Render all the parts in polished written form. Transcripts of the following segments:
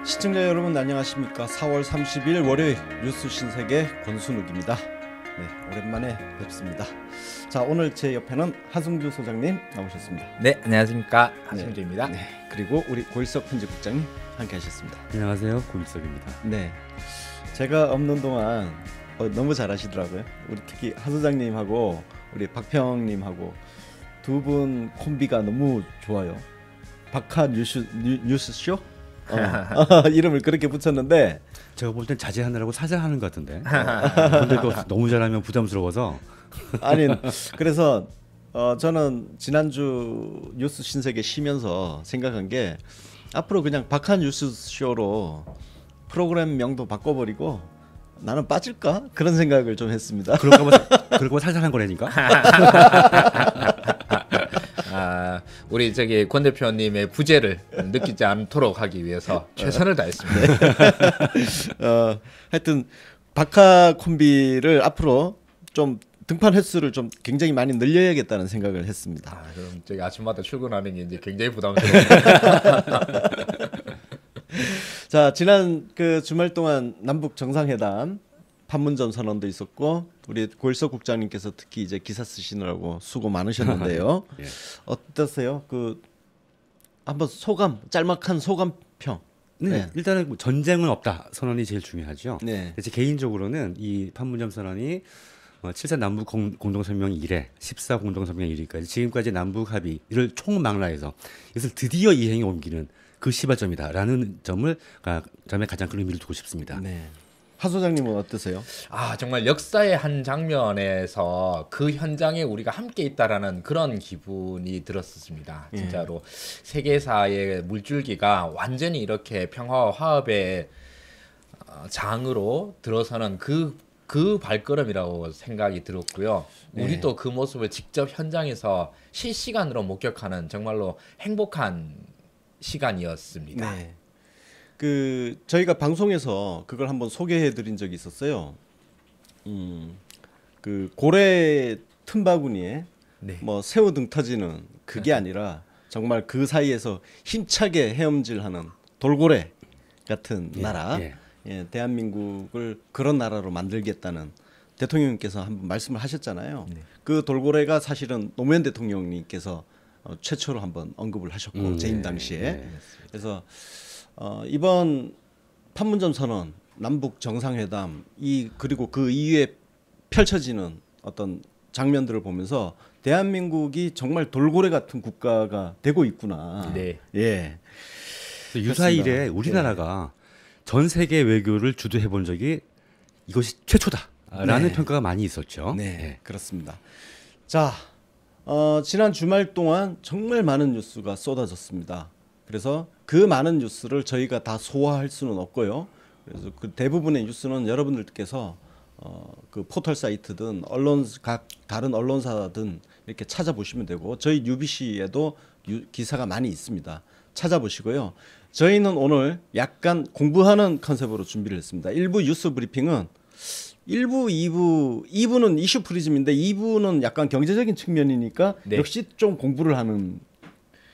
시청자 여러분 안녕하십니까. 4월 30일 월요일 뉴스 신세계 권순욱입니다. 네, 오랜만에 뵙습니다. 자, 오늘 제 옆에는 하승주 소장님 나오셨습니다. 네, 안녕하십니까. 하승주입니다. 네, 그리고 우리 고일석 편집국장님 함께 하셨습니다. 안녕하세요, 고일석입니다. 네, 제가 없는 동안 너무 잘하시더라고요. 우리 특히 하 소장님하고 우리 박평님하고 두 분 콤비가 너무 좋아요. 박하 뉴스쇼? 이름을 그렇게 붙였는데 제가 볼 땐 자제하느라고 사죄하는 것 같은데. 근데 또 너무 잘하면 부담스러워서. 아니, 그래서 저는 지난주 뉴스 신세계 쉬면서 생각한 게 앞으로 그냥 박하 뉴스쇼로 프로그램 명도 바꿔버리고 나는 빠질까? 그런 생각을 좀 했습니다. 그럴까봐 살살한 거라니까. 우리 저기 권 대표님의 부재를 느끼지 않도록 하기 위해서 최선을 다했습니다. 하여튼 박하 콤비를 앞으로 좀 등판 횟수를 좀 굉장히 많이 늘려야겠다는 생각을 했습니다. 그럼 저기 아침마다 출근하는 게 이제 굉장히 부담스러워요. 자, 지난 그 주말 동안 남북 정상회담 판문점 선언도 있었고 우리 고일석 국장님께서 특히 이제 기사 쓰시느라고 수고 많으셨는데요. 예. 어떠세요? 그 한번 소감, 짤막한 소감평. 네, 일단은 뭐 전쟁은 없다 선언이 제일 중요하죠. 네. 제 개인적으로는 이 판문점 선언이 7사 남북 공동성명 이래 14 공동성명 이래까지 지금까지 남북 합의를 총망라해서 이것을 드디어 이행에 옮기는 그 시발점이다라는 점에 가장 큰 의미를 두고 싶습니다. 네. 하 소장님은 어떠세요? 정말 역사의 한 장면에서 그 현장에 우리가 함께 있다라는 그런 기분이 들었습니다. 진짜로 세계사의 물줄기가 완전히 이렇게 평화와 화합의 장으로 들어서는 그 발걸음이라고 생각이 들었고요. 우리도 그 모습을 직접 현장에서 실시간으로 목격하는 정말로 행복한 시간이었습니다. 네. 그 저희가 방송에서 그걸 한번 소개해드린 적이 있었어요. 그 고래 틈바구니에 뭐 새우 등 터지는 그게 아니라 정말 그 사이에서 힘차게 헤엄질하는 돌고래 같은 나라, 예, 대한민국을 그런 나라로 만들겠다는 대통령님께서 한번 말씀을 하셨잖아요. 그 돌고래가 사실은 노무현 대통령님께서 최초로 한번 언급을 하셨고 재임 당시에 그래서. 이번 판문점 선언, 남북 정상회담 그리고 그 이후에 펼쳐지는 어떤 장면들을 보면서 대한민국이 정말 돌고래 같은 국가가 되고 있구나. 네. 예. 유사일에 우리나라가 전 세계 외교를 주도해 본 적이 이것이 최초다라는 평가가 많이 있었죠. 네, 그렇습니다. 자, 지난 주말 동안 정말 많은 뉴스가 쏟아졌습니다. 그래서 그 많은 뉴스를 저희가 다 소화할 수는 없고요. 그래서 그 대부분의 뉴스는 여러분들께서 그 포털 사이트든 각 다른 언론사든 이렇게 찾아보시면 되고 저희 UBC에도 기사가 많이 있습니다. 찾아보시고요. 저희는 오늘 약간 공부하는 컨셉으로 준비를 했습니다. 1부 뉴스 브리핑은 2부는 이슈 프리즘인데 2부는 약간 경제적인 측면이니까 역시 좀 공부를 하는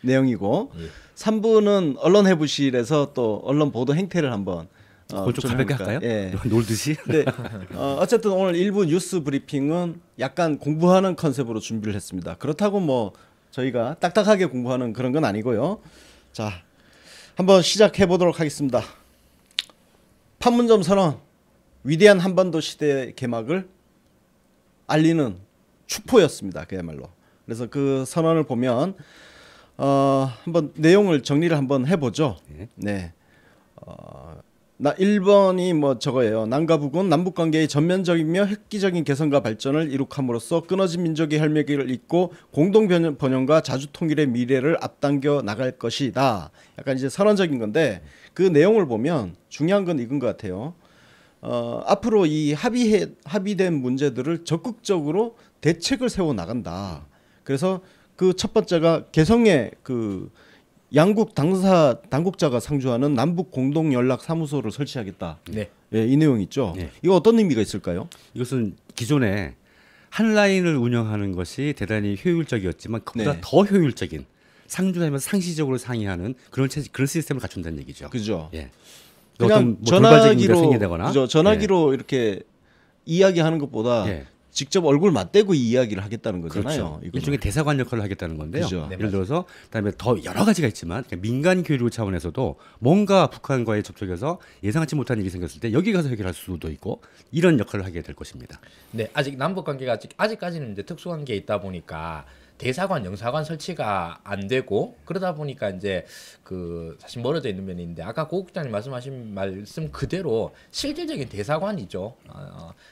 내용이고 3부는 언론 해부실에서 또 언론 보도 행태를 한번 좀 가볍게 할까요? 예. 놀듯이. 네. 어쨌든 오늘 1부 뉴스 브리핑은 약간 공부하는 컨셉으로 준비를 했습니다. 그렇다고 뭐 저희가 딱딱하게 공부하는 그런 건 아니고요. 자, 한번 시작해 보도록 하겠습니다. 판문점 선언, 위대한 한반도 시대 개막을 알리는 축포였습니다. 그야말로. 그래서 그 선언을 보면 한번 내용을 정리를 한번 해보죠. 네. 1번이 뭐 저거예요. 남과 북은 남북 관계의 전면적이며 획기적인 개선과 발전을 이룩함으로써 끊어진 민족의 혈맥을 잇고 공동 번영과 자주 통일의 미래를 앞당겨 나갈 것이다. 약간 이제 선언적인 건데 그 내용을 보면 중요한 건 이건 것 같아요. 앞으로 이 합의된 문제들을 적극적으로 대책을 세워 나간다. 그래서 그 첫 번째가 개성의 그 양국 당국자가 상주하는 남북 공동 연락 사무소를 설치하겠다. 네. 예, 이 내용 있죠. 네. 이거 어떤 의미가 있을까요? 이것은 기존에 한 라인을 운영하는 것이 대단히 효율적이었지만 그보다 더 효율적인 상주하면서 상시적으로 상의하는 그런 시스템을 갖춘다는 얘기죠. 그죠. 예. 그냥 어떤 전화기로 생기다거나 그죠. 전화기로 이렇게 이야기하는 것보다 직접 얼굴 맞대고 이야기를 하겠다는 거잖아요. 그렇죠. 일종의 대사관 역할을 하겠다는 건데요. 그죠. 예를 들어서 그다음에 더 여러 가지가 있지만 민간 교류 차원에서도 뭔가 북한과의 접촉에서 예상치 못한 일이 생겼을 때 여기 가서 해결할 수도 있고 이런 역할을 하게 될 것입니다. 네, 아직 남북 관계가 아직까지는 이제 특수관계에 있다 보니까 대사관, 영사관 설치가 안 되고 그러다 보니까 이제 그 사실 멀어져 있는 면이 있는데 아까 고 국장님 말씀하신 말씀 그대로 실질적인 대사관이죠.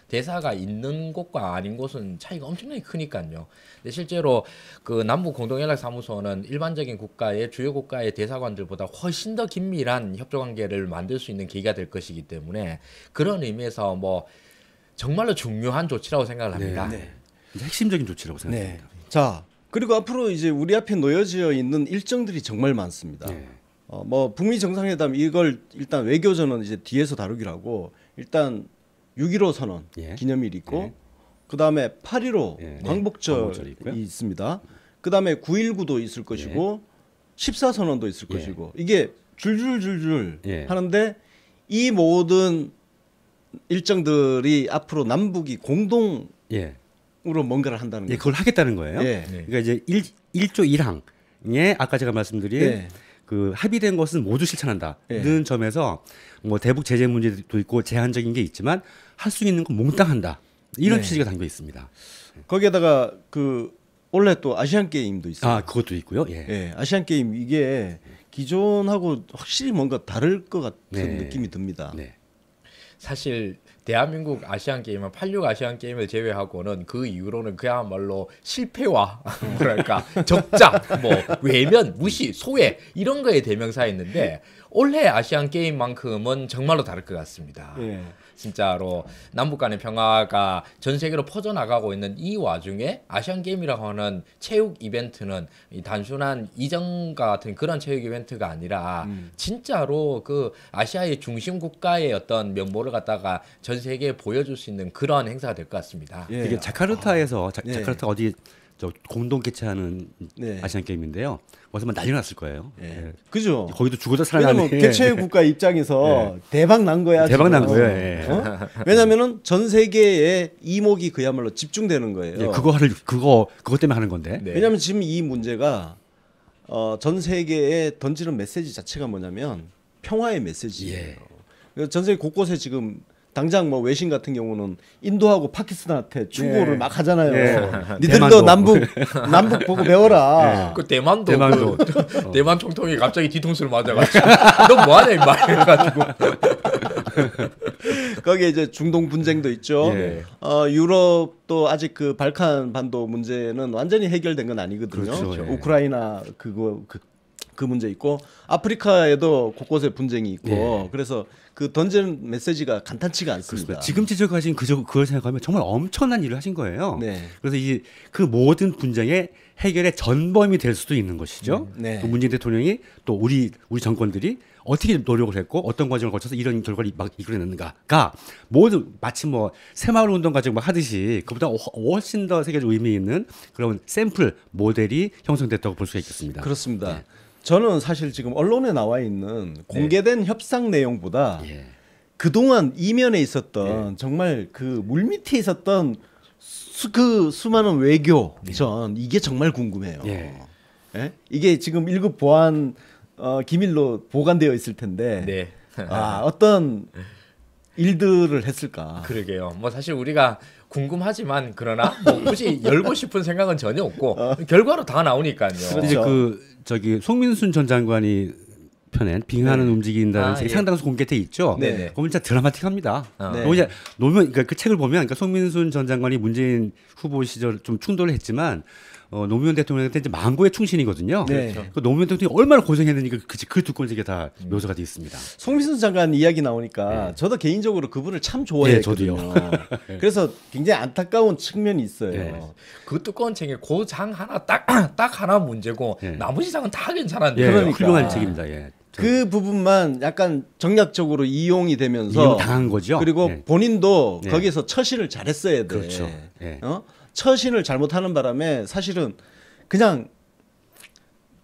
대사가 있는 곳과 아닌 곳은 차이가 엄청나게 크니까요. 근데 실제로 그 남북 공동연락사무소는 일반적인 국가의 주요 국가의 대사관들보다 훨씬 더 긴밀한 협조 관계를 만들 수 있는 계기가 될 것이기 때문에 그런 의미에서 뭐 정말로 중요한 조치라고 생각을 합니다. 네. 핵심적인 조치라고 생각합니다. 네. 자. 그리고 앞으로 이제 우리 앞에 놓여져 있는 일정들이 정말 많습니다. 뭐 북미 정상회담 이걸 일단 외교전은 이제 뒤에서 다루기로 하고 일단 6.15 선언 기념일이 있고 그 다음에 8.15 광복절이 있습니다. 그 다음에 9.19도 있을 것이고 14선언도 있을 것이고 이게 줄줄줄줄 하는데 이 모든 일정들이 앞으로 남북이 공동 으로 뭔가를 한다는 거죠. 그걸 하겠다는 거예요. 그러니까 이제 1조 1항에 아까 제가 말씀드린 그 합의된 것은 모두 실천한다는 점에서 뭐 대북 제재 문제도 있고 제한적인 게 있지만 할 수 있는 건 몽땅한다. 이런 취지가 담겨 있습니다. 거기에다가 그 원래 또 아시안 게임도 있어요. 아, 그것도 있고요. 아시안 게임 이게 기존하고 확실히 뭔가 다를 것 같은 느낌이 듭니다. 사실 대한민국 아시안 게임은 86 아시안 게임을 제외하고는 그 이후로는 그야말로 실패와 뭐랄까 적자, 뭐 외면, 무시, 소외 이런 거에 대명사였는데 올해 아시안 게임만큼은 정말로 다를 것 같습니다. 진짜로 남북 간의 평화가 전 세계로 퍼져나가고 있는 이 와중에 아시안 게임이라고 하는 체육 이벤트는 이 단순한 이전과 같은 그런 체육 이벤트가 아니라 진짜로 그 아시아의 중심 국가의 어떤 면모를 갖다가 전 세계에 보여줄 수 있는 그런 행사가 될 것 같습니다. 이게 자카르타에서 자카르타 어디 저 공동 개최하는 아시안 게임인데요. 거기서 막 난리 났을 거예요. 그죠. 거기도 죽어도 살아나는. 왜냐면 개최 국가 입장에서 대박 난 거야. 대박 난 거예요. 왜냐면은 전 세계의 이목이 그야말로 집중되는 거예요. 그것 때문에 하는 건데. 왜냐면 지금 이 문제가 전 세계에 던지는 메시지 자체가 뭐냐면 평화의 메시지예요. 전 세계 곳곳에 지금 당장 뭐 외신 같은 경우는 인도하고 파키스탄한테 충고를 막 하잖아요. 니들도 남북 보고 배워라. 그 대만도 대만 총통이 갑자기 뒤통수를 맞아가지고 너 뭐하냐 임마 해가지고 거기에 이제 중동 분쟁도 있죠. 유럽도 아직 그 발칸 반도 문제는 완전히 해결된 건 아니거든요. 그렇죠. 우크라이나 그 문제 있고 아프리카에도 곳곳에 분쟁이 있고 그래서 그 던지는 메시지가 간단치가 않습니다. 그렇습니다. 지금 지적하신 그걸 생각하면 정말 엄청난 일을 하신 거예요. 그래서 그 모든 분쟁의 해결의 전범이 될 수도 있는 것이죠. 또 문재인 대통령이 또 우리 정권들이 어떻게 노력을 했고 어떤 과정을 거쳐서 이런 결과를 막 이끌어냈는가가 모두 마치 뭐 새마을 운동 가지고 막 하듯이 그보다 훨씬 더 세계적 의미 있는 그런 샘플 모델이 형성됐다고 볼 수가 있겠습니다. 그렇습니다. 저는 사실 지금 언론에 나와 있는 공개된 협상 내용보다 그동안 이면에 있었던 정말 그 물밑에 있었던 그 수많은 외교전 이게 정말 궁금해요. 이게 지금 1급 보안 기밀로 보관되어 있을 텐데 어떤 일들을 했을까. 그러게요. 뭐 사실 우리가 궁금하지만 그러나 뭐 굳이 열고 싶은 생각은 전혀 없고 결과로 다 나오니까요. 이제 저기 송민순 전 장관이 펴낸 빙하는 움직인다는 책이 상당수 공개돼 있죠. 그건 진짜 드라마틱합니다. 이제 그러니까 그 책을 보면 그러니까 송민순 전 장관이 문재인 후보 시절 좀 충돌을 했지만 노무현 대통령한테 이제 망고의 충신이거든요. 그 노무현 대통령이 얼마나 고생했는지 그 두 권책에 다 묘사가 되어 있습니다. 송민순 장관 이야기 나오니까 저도 개인적으로 그분을 참 좋아했거든요. 그래서 굉장히 안타까운 측면이 있어요. 그 두꺼운 책에 그 장 하나 딱 하나 문제고 나머지 장은 다 괜찮았는데 그러니까. 훌륭한 책입니다. 그 부분만 약간 정략적으로 이용이 되면서 이용당한 거죠. 그리고 본인도 거기서 처신을 잘했어야 돼. 그렇죠. 처신을 잘못하는 바람에 사실은 그냥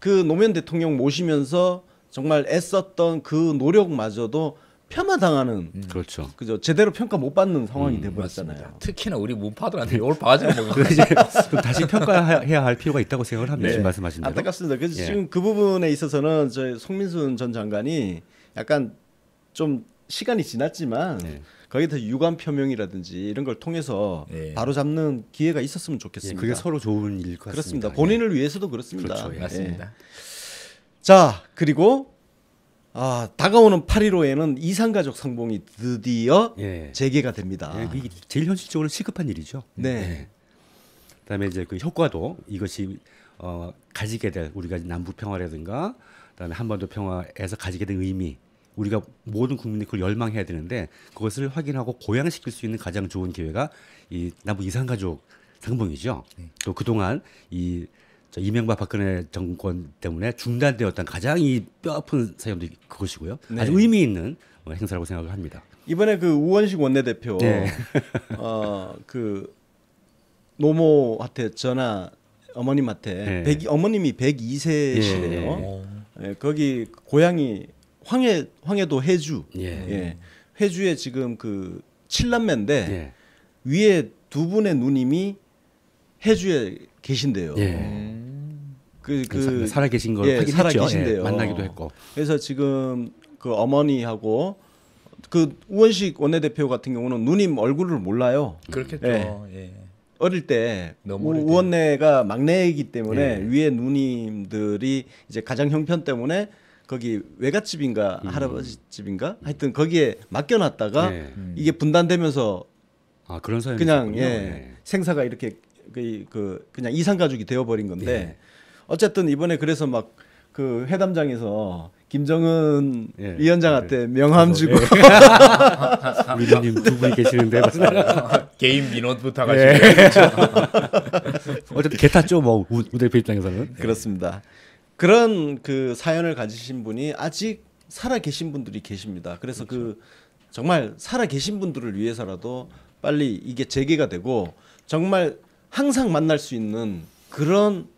그 노무현 대통령 모시면서 정말 애썼던 그 노력마저도 폄하당하는 그렇죠. 그죠 제대로 평가 못 받는 상황이 돼버렸잖아요. 맞습니다. 특히나 우리 문파들한테 욕을 바가지고 먹은 그래서 이제 좀 다시 평가해야 할 필요가 있다고 생각을 합니다. 지금 말씀하신 대로. 안타깝습니다. 그래서 예. 지금 그 부분에 있어서는 저희 송민순 전 장관이 약간 좀 시간이 지났지만 네. 거기서 유감 표명이라든지 이런 걸 통해서 예. 바로 잡는 기회가 있었으면 예, 좋겠습니다. 그게 서로 좋은 일일 것 그렇습니다. 같습니다. 본인을 위해서도 그렇습니다. 그렇죠. 예. 맞습니다. 자 그리고 다가오는 8.15에는 이산가족 상봉이 드디어 예. 재개가 됩니다. 예, 그게 제일 현실적으로 시급한 일이죠. 네. 그다음에 이제 그 효과도 이것이 가지게 될 우리가 남북 평화라든가 그다음에 한반도 평화에서 가지게 될 의미 우리가 모든 국민이 그걸 열망해야 되는데 그것을 확인하고 고양시킬 수 있는 가장 좋은 기회가 이 남북 이산가족 상봉이죠. 또 그동안 이명박 박근혜 정권 때문에 중단되었던 가장 이 뼈아픈 사연도 그것이고요. 네. 아주 의미 있는 행사라고 생각을 합니다. 이번에 그 우원식 원내대표 네. 그 노모한테 전화 어머님한테 네. 어머님이 102세시네요. 예. 거기 고향이 황해도 해주. 예. 예. 해주에 지금 그 7남매인데 예. 위에 두 분의 누님이 해주에 계신데요. 예. 그 살아 계신 걸 예, 확인했죠. 살아 계신데요. 예, 만나기도 했고. 그래서 지금 그 어머니하고 그 우원식 원내대표 같은 경우는 누님 얼굴을 몰라요. 그렇겠죠. 예. 예. 어릴 때 너무 어릴 때. 우원내가 막내이기 때문에 예. 위에 누님들이 이제 가장 형편 때문에 거기 외갓집인가 할아버지 집인가 하여튼 거기에 맡겨놨다가 예. 이게 분단되면서 아 그런 사연이 그냥 있었군요. 생사가 이렇게 그냥 이산 가족이 되어버린 건데 예. 어쨌든 이번에 그래서 막 그 회담장에서 김정은 예. 위원장한테 명함 주고 우리 누님 두 분이 계시는데 개인 민원 예. 부탁하시고 어쨌든 개 탔죠. 뭐 우 대표 입장에서는. 그렇습니다. 그런 그 사연을 가지신 분이 아직 살아 계신 분들이 계십니다. 그래서 그 정말 살아 계신 분들을 위해서라도 빨리 이게 재개가 되고 정말 항상 만날 수 있는 그런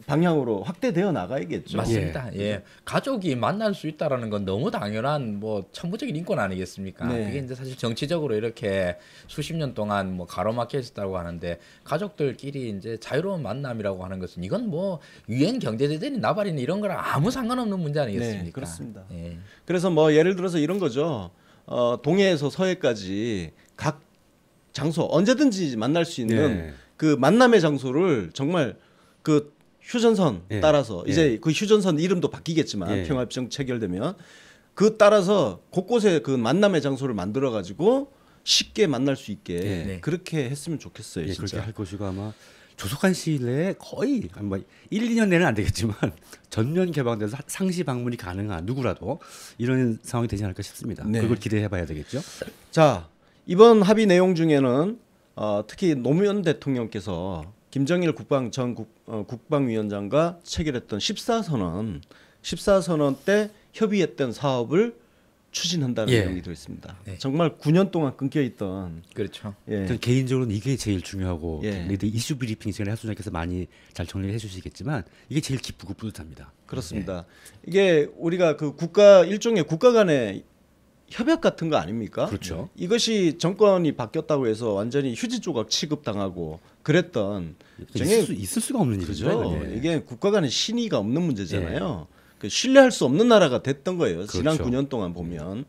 방향으로 확대되어 나가야겠죠. 맞습니다. 예. 가족이 만날 수 있다라는 건 너무 당연한 뭐 천부적인 인권 아니겠습니까? 네. 그게 이제 사실 정치적으로 이렇게 수십 년 동안 뭐 가로막혀 있었다고 하는데 가족들끼리 이제 자유로운 만남이라고 하는 것은 이건 뭐 유엔 경제제재니 나발이니 이런 거랑 아무 상관없는 문제 아니겠습니까? 네, 그렇습니다. 예. 그래서 뭐 예를 들어서 이런 거죠. 동해에서 서해까지 각 장소 언제든지 만날 수 있는 네. 그 만남의 장소를 정말 그 휴전선 예. 따라서 이제 그 휴전선 이름도 바뀌겠지만 예. 평화협정 체결되면 그 따라서 곳곳에 그 만남의 장소를 만들어 가지고 쉽게 만날 수 있게 네. 그렇게 했으면 좋겠어요. 예, 진짜. 그렇게 할 것이고 아마 조속한 시일 내에 거의 뭐 1, 2년 내는 안 되겠지만 전면 개방돼서 상시 방문이 가능한 누구라도 이런 상황이 되지 않을까 싶습니다. 네. 그걸 기대해 봐야 되겠죠. 자, 이번 합의 내용 중에는 특히 노무현 대통령께서 김정일 국방위원장과 체결했던 14선언 때 협의했던 사업을 추진한다는 예. 내용이 들어있습니다. 네. 정말 9년 동안 끊겨있던 그렇죠. 저는 개인적으로는 이게 제일 중요하고 예. 리드 이슈 브리핑 시간에 하수장께서 많이 잘 정리해 주시겠지만 이게 제일 기쁘고 뿌듯합니다. 그렇습니다. 이게 우리가 그 일종의 국가 간의 협약 같은 거 아닙니까? 그렇죠. 이것이 정권이 바뀌었다고 해서 완전히 휴지 조각 취급당하고 그랬던 있을 수가 없는 일이죠. 그죠. 이건. 예. 이게 국가 간의 신의가 없는 문제잖아요. 그 신뢰할 수 없는 나라가 됐던 거예요. 지난 그렇죠. 9년 동안 보면.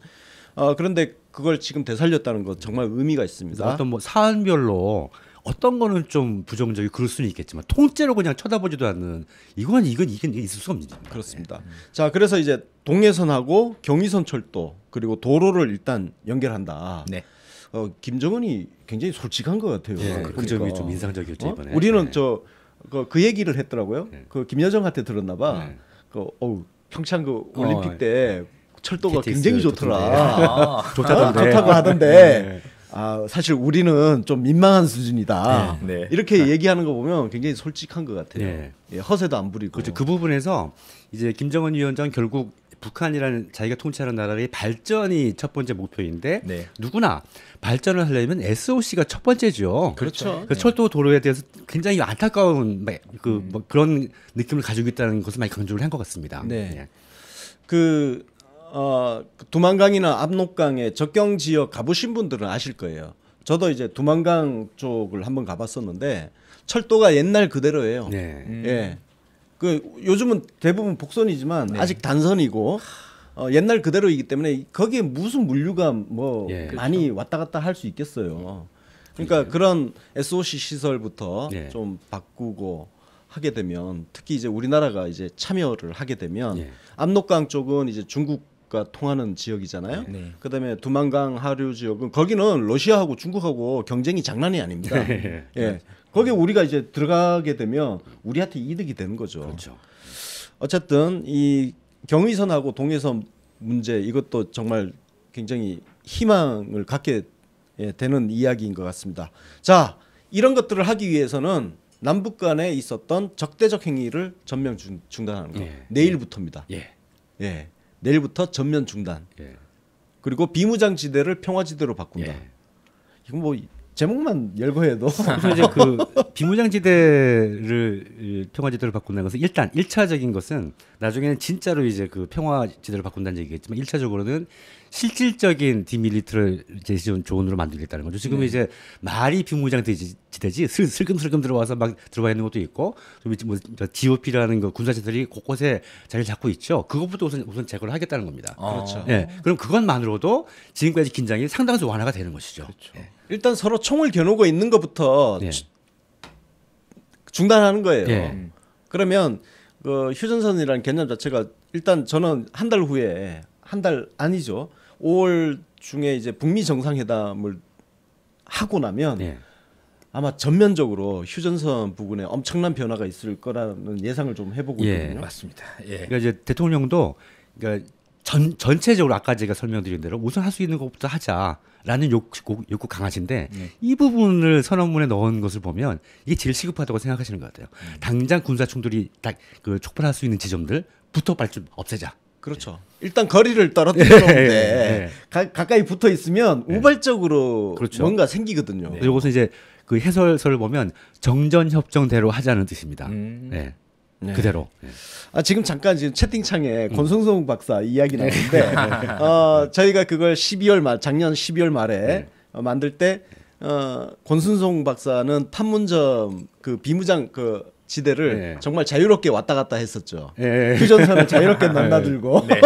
그런데 그걸 지금 되살렸다는 것 정말 의미가 있습니다. 어떤 뭐 사안별로 어떤 거는 좀 부정적이 그럴 수는 있겠지만 통째로 그냥 쳐다보지도 않는 이건 있을 수가 없는 일입니다. 그렇습니다. 자, 그래서 이제 동해선하고 경의선 철도 그리고 도로를 일단 연결한다. 네. 김정은이 굉장히 솔직한 것 같아요. 예, 그러니까. 그 점이 좀 인상적이었죠 이번에. 우리는 예. 그 얘기를 했더라고요. 네. 그 김여정한테 들었나봐. 네. 평창 그 올림픽 때 철도가 KTX 굉장히 좋더라. 아, 좋다고 하던데. 사실 우리는 좀 민망한 수준이다. 네. 이렇게 얘기하는 거 보면 굉장히 솔직한 것 같아요. 네. 예, 허세도 안 부리고. 그렇죠. 그 부분에서 이제 김정은 위원장 결국 북한이라는 자기가 통치하는 나라의 발전이 첫 번째 목표인데 네. 누구나 발전을 하려면 SOC가 첫 번째죠. 그렇죠. 그 철도 도로에 대해서 굉장히 안타까운 뭐 그런 느낌을 가지고 있다는 것을 많이 강조를 한 것 같습니다. 네. 예. 두만강이나 압록강의 적경 지역 가보신 분들은 아실 거예요. 저도 이제 두만강 쪽을 한번 가봤었는데 철도가 옛날 그대로예요. 네. 예. 요즘은 대부분 복선이지만 네. 아직 단선이고 옛날 그대로이기 때문에 거기에 무슨 물류가 뭐 예. 많이 왔다 갔다 할 수 있겠어요. 그러니까 그런 SOC 시설부터 예. 좀 바꾸고 하게 되면 특히 이제 우리나라가 이제 참여를 하게 되면 예. 압록강 쪽은 이제 중국과 통하는 지역이잖아요. 네. 그다음에 두만강 하류 지역은 거기는 러시아하고 중국하고 경쟁이 장난이 아닙니다. 예. 거기에 우리가 이제 들어가게 되면 우리한테 이득이 되는 거죠. 그렇죠. 어쨌든 이 경의선하고 동해선 문제 이것도 정말 굉장히 희망을 갖게 되는 이야기인 것 같습니다. 자, 이런 것들을 하기 위해서는 남북 간에 있었던 적대적 행위를 전면 중단하는 거. 예. 내일부터입니다. 예. 예. 내일부터 전면 중단. 예. 그리고 비무장지대를 평화지대로 바꾼다. 예. 이건 뭐 제목만 열거해도 그래서 이제 그 비무장지대를 평화지대로 바꾼다는 것은 일단 1차적인 것은 나중에는 진짜로 이제 그 평화지대로 바꾼다는 얘기겠지만 1차적으로는 실질적인 디밀리터를 이제 조언으로 만들겠다는 거죠. 지금 이제 말이 비무장지대지 슬금슬금 들어와서 막 들어와 있는 것도 있고 좀 뭐 GOP라는 그 군사시설이 곳곳에 자리를 잡고 있죠. 그것부터 우선 제거를 하겠다는 겁니다. 그렇죠. 예. 그럼 그것만으로도 지금까지 긴장이 상당수 완화가 되는 것이죠. 그렇죠. 예. 일단 서로 총을 겨누고 있는 것부터 예. 중단하는 거예요. 예. 그러면 그 휴전선이라는 개념 자체가 일단 저는 한 달 후에 한 달 아니죠. 5월 중에 이제 북미 정상회담을 하고 나면 예. 아마 전면적으로 휴전선 부분에 엄청난 변화가 있을 거라는 예상을 좀 해보고 예. 있거든요. 맞습니다. 예. 그러니까 이제 대통령도 그러니까 전체적으로 아까 제가 설명드린 대로 우선 할 수 있는 것부터 하자라는 욕구 강하신데 이 부분을 선언문에 넣은 것을 보면 이게 제일 시급하다고 생각하시는 것 같아요. 당장 군사 충돌이 딱 그 촉발할 수 있는 지점들부터 빨리 좀 없애자. 그렇죠. 일단 거리를 떨어뜨리는데 예. 가까이 붙어 있으면 우발적으로 그렇죠. 뭔가 생기거든요. 그리고 이것은 이제 그 해설서를 보면 정전 협정대로 하자는 뜻입니다. 예. 네. 그대로. 예. 지금 잠깐 지금 채팅창에 권성동 박사 이야기 나오는데 저희가 그걸 작년 12월 말에 만들 때 권순송 박사는 판문점 그 비무장 그 지대를 네. 정말 자유롭게 왔다 갔다 했었죠. 예. 휴전선을 자유롭게 넘나들고 네.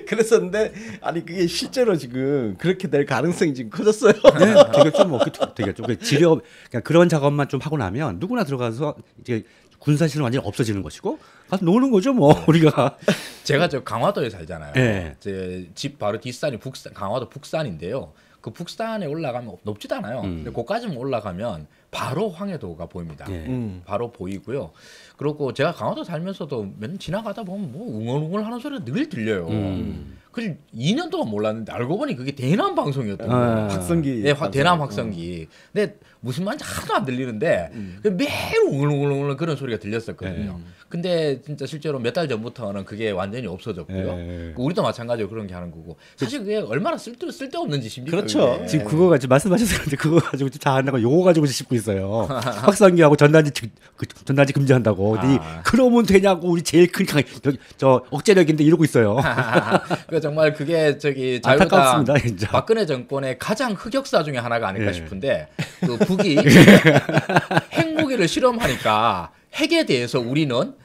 그랬었는데 아니 그게 실제로 지금 그렇게 될 가능성이 지금 커졌어요. 네, 되겠죠. 뭐 되겠죠. 그러니까 그런 작업만 좀 하고 나면 누구나 들어가서 이제 군사실은 완전히 없어지는 것이고 가서 노는 거죠. 뭐 우리가 제가 저 강화도에 살잖아요. 예. 제 집 바로 뒷산이 강화도 북산인데요. 그 북산에 올라가면 높지도 않아요. 근데 거기까지만 올라가면 바로 황해도가 보입니다. 예. 바로 보이고요. 그리고 제가 강화도 살면서도 맨 지나가다 보면 뭐 웅얼웅얼 하는 소리가 늘 들려요. 그래서 2년 동안 몰랐는데 알고 보니 그게 대남 방송이었던 거예요. 확성기. 네, 대남 확성기. 근데 무슨 말인지 하나도 안 들리는데 매일 웅얼웅얼 그런 소리가 들렸었거든요. 근데 진짜 실제로 몇 달 전부터는 그게 완전히 없어졌고요. 우리도 마찬가지로 그런 게 하는 거고. 사실 그게 얼마나 쓸데없는 짓입니까? 그렇죠. 그게. 지금 그거 가지고 말씀하셔서 그런데 그거 가지고 다 한다고 요거 가지고 짚고 있어요. 확성기하고 전단지 금지한다고. 근데 그러면 되냐고 우리 제일 큰 저 억제력인데 이러고 있어요. 그 정말 그게 저기 자유당 안타깝습니다, 진짜. 박근혜 정권의 가장 흑역사 중에 하나가 아닐까 싶은데 그 북이 핵무기를 실험하니까 핵에 대해서 우리는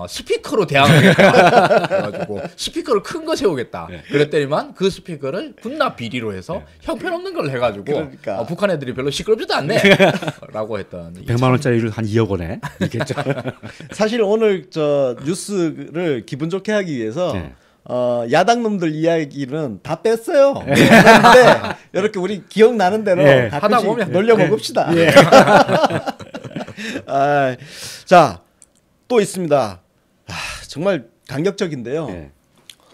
스피커로 대항하겠다. 그래가지고 스피커를 큰 거 세우겠다. 그랬더니만 그 스피커를 군납 비리로 해서 형편없는 걸 해가지고 그러니까. 북한 애들이 별로 시끄럽지도 않네. 라고 했던 100만 원짜리를 한 2억 원에 있겠죠. 사실 오늘 저 뉴스를 기분 좋게 하기 위해서 네. 야당 놈들 이야기는 다 뺐어요. 그런데 이렇게 우리 기억나는 대로 예. 가끔씩 하다 보면. 놀려 먹읍시다. 자, 또 있습니다. 정말 감격적인데요. 예.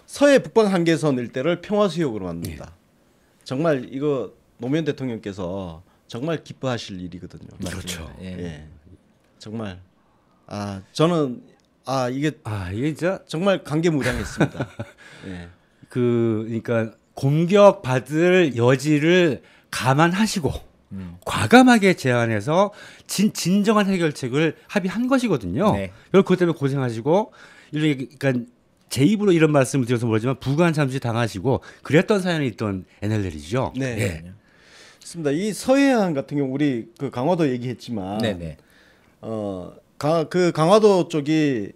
서해 북방 한계선 일대를 평화수역으로 만든다. 정말 이거 노무현 대통령께서 정말 기뻐하실 일이거든요. 그렇죠. 예. 예. 정말 저는 이게 진짜 정말 강개무량했습니다. 예. 그러니까 공격받을 여지를 감안하시고 과감하게 제안해서 진정한 해결책을 합의한 것이거든요. 네. 그리고 그것 때문에 고생하시고 그러니까 제 입으로 이런 말씀을 드려서 모르지만 부관 잠시 당하시고 그랬던 사연이 있던 NLL이죠. 네. 네. 맞습니다. 이 서해안 같은 경우 우리 그 강화도 얘기했지만 네네. 그 강화도 쪽이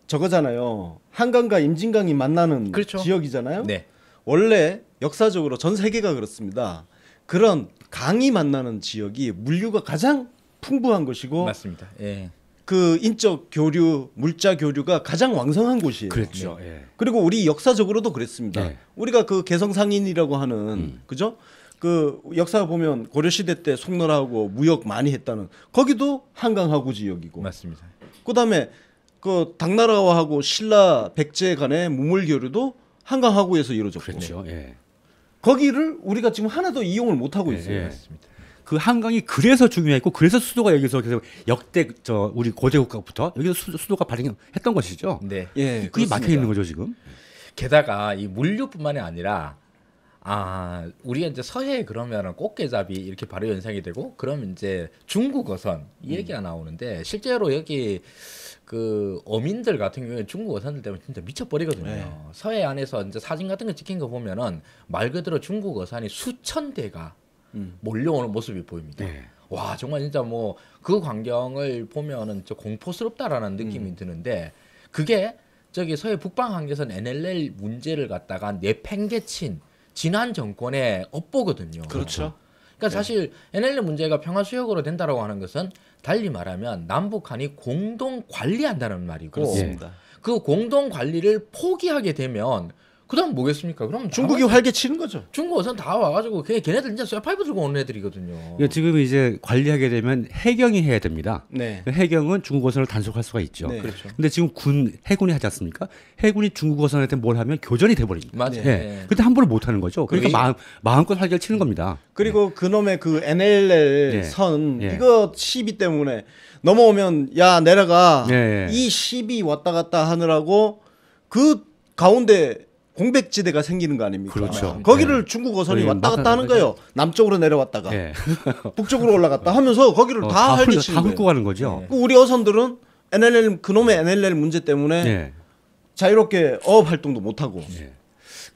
저거잖아요. 한강과 임진강이 만나는 그렇죠. 지역이잖아요. 네. 원래 역사적으로 전 세계가 그렇습니다. 그런 강이 만나는 지역이 물류가 가장 풍부한 것이고 맞습니다. 예. 그 인적 교류, 물자 교류가 가장 왕성한 곳이에요. 그렇죠. 네. 예. 그리고 우리 역사적으로도 그랬습니다. 네. 우리가 그 개성상인이라고 하는 그죠? 그 역사 보면 고려 시대 때 송나라하고 무역 많이 했다는 거기도 한강 하구 지역이고. 맞습니다. 그다음에 그 당나라하고 신라 백제 간의 무물 교류도 한강 하구에서 이루어졌고. 그렇죠. 예. 거기를 우리가 지금 하나도 이용을 못 하고 있어요. 예. 맞습니다. 그 한강이 그래서 중요했고 그래서 수도가 여기서 계속 역대 우리 고대 국가부터 여기서 수도가 발행했던 것이죠. 네. 예, 그게 그렇습니다. 막혀 있는 거죠 지금. 게다가 이 물류뿐만이 아니라 우리가 이제 서해 그러면은 꽃게잡이 이렇게 바로 연상이 되고 그러면 이제 중국 어선 이 얘기가 나오는데 실제로 여기 그 어민들 같은 경우에 중국 어선들 때문에 진짜 미쳐버리거든요. 네. 서해 안에서 이제 사진 같은 거 찍힌 거 보면은 말 그대로 중국 어선이 수천 대가 몰려오는 모습이 보입니다. 네. 와 정말 진짜 뭐 그 광경을 보면은 저 공포스럽다라는 느낌이 드는데 그게 저기 서해 북방 한계선 NLL 문제를 갖다가 내팽개친 지난 정권의 업보거든요. 그렇죠. 그러니까 사실 NLL 문제가 평화수역으로 된다라고 하는 것은 달리 말하면 남북한이 공동 관리한다는 말이고 그렇습니다. 그 공동 관리를 포기하게 되면 그다음 뭐겠습니까? 그럼 중국이 활개 치는 거죠. 중국 어선 다 와가지고 걔네들 진짜 쇠파이프 들고 오는 애들이거든요. 그러니까 지금 이제 관리하게 되면 해경이 해야 됩니다. 네. 그 해경은 중국 어선을 단속할 수가 있죠. 네. 그렇죠. 근데 지금 해군이 하지 않습니까? 해군이 중국 어선한테 뭘 하면 교전이 돼버립니다. 맞아요. 예. 근데 함부로 못 하는 거죠. 그러니까 마음껏 활개를 치는 겁니다. 그리고 그놈의 그 NLL 예. 선 예. 이거 시비 때문에 넘어오면 야 내려가 예. 이 시비 왔다 갔다 하느라고 그 가운데 공백지대가 생기는 거 아닙니까? 그렇죠. 거기를 중국 어선이 왔다 갔다 하는 거예요. 남쪽으로 내려왔다가 예. 북쪽으로 올라갔다 하면서 거기를 다 활개치는 다 거예요. 훑고 가는 거죠. 그 우리 어선들은 그놈의 NLL 문제 때문에 예. 자유롭게 어업 활동도 못 하고. 예.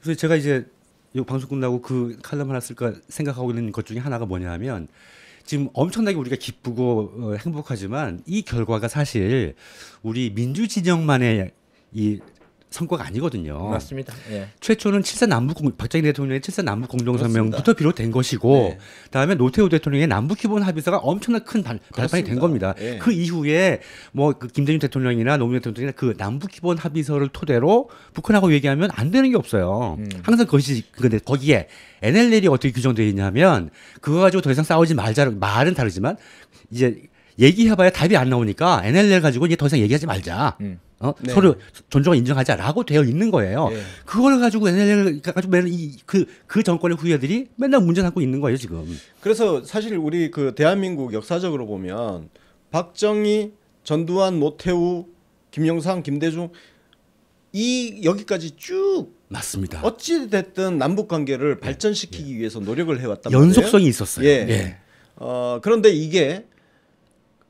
그래서 제가 이제 이 방송 끝나고 그 칼럼 하나 쓸까 생각하고 있는 것 중에 하나가 뭐냐면 지금 엄청나게 우리가 기쁘고 행복하지만 이 결과가 사실 우리 민주 진영만의 이 성과가 아니거든요. 맞습니다. 예. 최초는 박정희 대통령의 7사 남북 공동성명부터 비롯된 것이고 네. 다음에 노태우 대통령의 남북 기본 합의서가 엄청난 큰 발판이 된 겁니다. 예. 그 이후에 뭐 그 김대중 대통령이나 노무현 대통령이나 그 남북 기본 합의서를 토대로 북한하고 얘기하면 안 되는 게 없어요. 항상 그것이 근데 거기에 NLL이 어떻게 규정되어 있냐면 그거 가지고 더 이상 싸우지 말자 말은 다르지만 이제 얘기해봐야 답이 안 나오니까 NLL 가지고 이제 더 이상 얘기하지 말자. 네. 서로 존중과 인정하자라고 되어 있는 거예요. 네. 그걸 가지고 NLL 가지고 맨날 그 정권의 후예들이 맨날 문제 삼고 있는 거예요 지금. 그래서 사실 우리 그 대한민국 역사적으로 보면 박정희, 전두환, 노태우, 김영삼, 김대중 여기까지 쭉 맞습니다. 어찌 됐든 남북 관계를 발전시키기 위해서 노력을 해왔단 말이에요. 연속성이 있었어요. 예. 예. 그런데 이게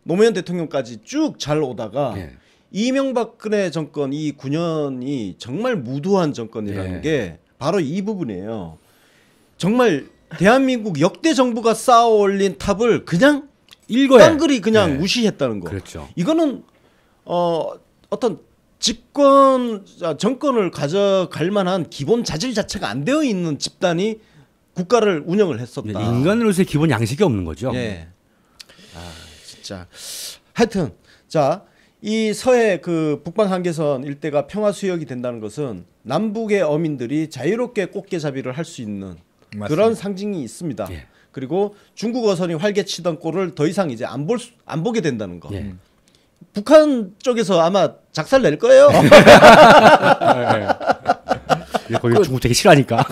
노무현 대통령까지 쭉 잘 오다가 예. 이명박근혜 정권 이 9년이 정말 무도한 정권이라는 예. 게 바로 이 부분이에요. 정말 대한민국 역대 정부가 쌓아 올린 탑을 그냥 일거에 깡그리 그냥 예. 무시했다는 거. 그렇죠. 이거는 어떤 정권을 가져갈 만한 기본 자질 자체가 안 되어 있는 집단이 국가를 운영을 했었다. 인간으로서의 기본 양식이 없는 거죠. 예. 진짜. 하여튼 자, 이 서해 그 북방 한계선 일대가 평화 수역이 된다는 것은 남북의 어민들이 자유롭게 꽃게잡이를 할 수 있는 맞습니다. 그런 상징이 있습니다. 예. 그리고 중국 어선이 활개치던 꼴을 더 이상 이제 안 보게 된다는 거. 예. 북한 쪽에서 아마 작살 낼 거예요. 거기 중국 되게 싫어하니까.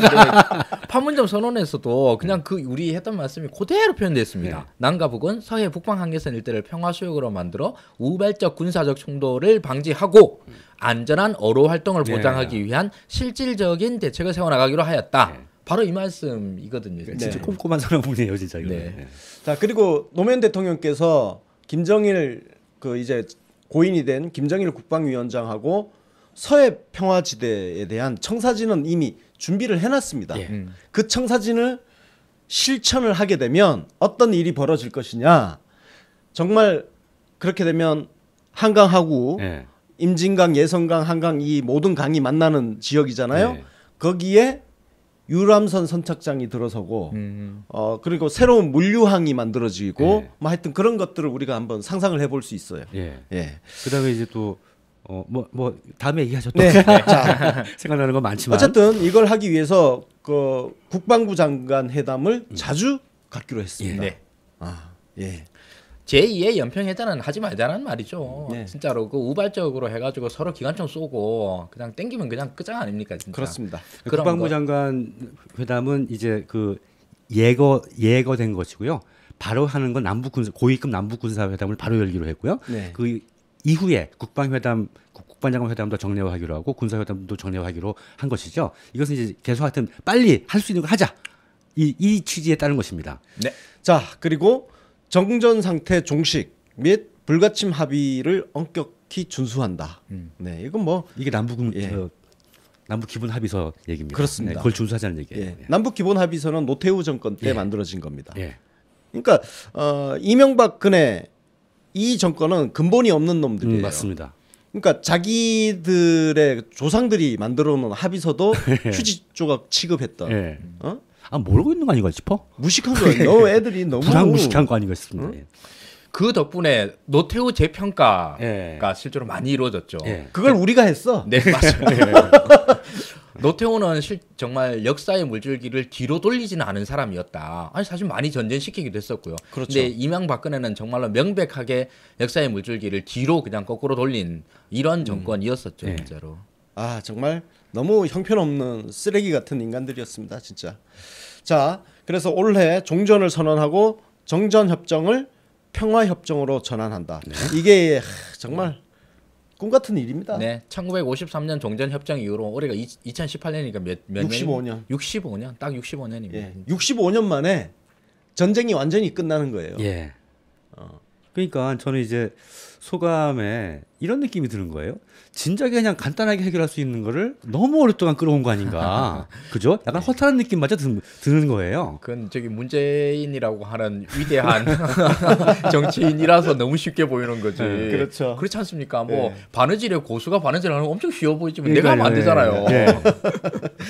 판문점 선언에서도 그냥 그 우리 했던 말씀이 그대로 표현됐습니다. 네. 남과 북은 서해 북방 한계선 일대를 평화수역으로 만들어 우발적 군사적 충돌을 방지하고 안전한 어로 활동을 보장하기 위한 실질적인 대책을 세워나가기로 하였다. 바로 이 말씀이거든요. 진짜 꼼꼼한 사람분이에요, 진짜 이거. 네. 자, 그리고 노무현 대통령께서 김정일 그 이제 고인이 된 김정일 국방위원장하고 서해 평화지대에 대한 청사진은 이미 준비를 해놨습니다. 그 청사진을 실천을 하게 되면 어떤 일이 벌어질 것이냐. 정말 그렇게 되면 한강하고 임진강, 예성강, 한강 이 모든 강이 만나는 지역이잖아요. 거기에 유람선 선착장이 들어서고 그리고 새로운 물류항이 만들어지고 뭐 하여튼 그런 것들을 우리가 한번 상상을 해볼 수 있어요. 그다음에 이제 또 뭐 다음에 얘기하죠. 또. 자, 생각나는 건 많지만 어쨌든 이걸 하기 위해서 그 국방부 장관 회담을 자주 갖기로 했습니다. 제2의 연평해전은 하지 말자는 말이죠. 진짜로 그 우발적으로 해가지고 서로 기관총 쏘고 그냥 땡기면 그냥 끝장 아닙니까, 진짜. 그렇습니다. 국방부 장관 회담은 이제 그 예거된 것이고요. 바로 하는 건 고위급 남북 군사 회담을 바로 열기로 했고요. 그 이후에 국방장관 회담도 정례화하기로 하고 군사 회담도 정례화하기로 한 것이죠. 이것은 이제 계속 하여튼 빨리 할 수 있는 거 하자. 이 취지에 따른 것입니다. 자, 그리고 정전 상태 종식 및 불가침 합의를 엄격히 준수한다. 이건 뭐 이게 남북 기본 합의서 얘기입니다. 그렇습니다. 그걸 준수하자는 얘기예요. 남북 기본 합의서는 노태우 정권 때 만들어진 겁니다. 그러니까 이명박근혜 이 정권은 근본이 없는 놈들이에요. 맞습니다. 그러니까 자기들의 조상들이 만들어 놓은 합의서도 휴지 조각 취급했던. 모르고 있는 거 아닌가 싶어? 무식한 거예요. 너 애들이 너무 무식한 거 아닌가 싶습니다. 그 덕분에 노태우 재평가가 실제로 많이 이루어졌죠. 그걸 우리가 했어. 네, 맞아요. 노태우는 정말 역사의 물줄기를 뒤로 돌리지는 않은 사람이었다. 아니 사실 많이 전전시키기도 했었고요. 그런데 이명박근혜는 정말로 명백하게 역사의 물줄기를 뒤로 그냥 거꾸로 돌린 이런 정권이었었죠, 진짜로. 아, 정말 너무 형편없는 쓰레기 같은 인간들이었습니다, 진짜. 자, 그래서 올해 종전을 선언하고 정전협정을 평화협정으로 전환한다. 이게 정말 꿈 같은 일입니다. 네, 1953년 종전협정 이후로 올해가 2018년이니까 몇 65년. 65년, 딱 65년입니다. 65년 만에 전쟁이 완전히 끝나는 거예요. 그러니까 저는 이제 소감에 이런 느낌이 드는 거예요. 진작에 그냥 간단하게 해결할 수 있는 거를 너무 오랫동안 끌어온 거 아닌가. 그죠? 약간 허탈한 느낌마저 드는 거예요. 그건 저기 문재인이라고 하는 위대한 정치인이라서 너무 쉽게 보이는 거지. 그렇죠. 그렇지 않습니까? 뭐 바느질의 고수가 바느질하는 거 엄청 쉬워 보이지만 내가 하면 안 되잖아요.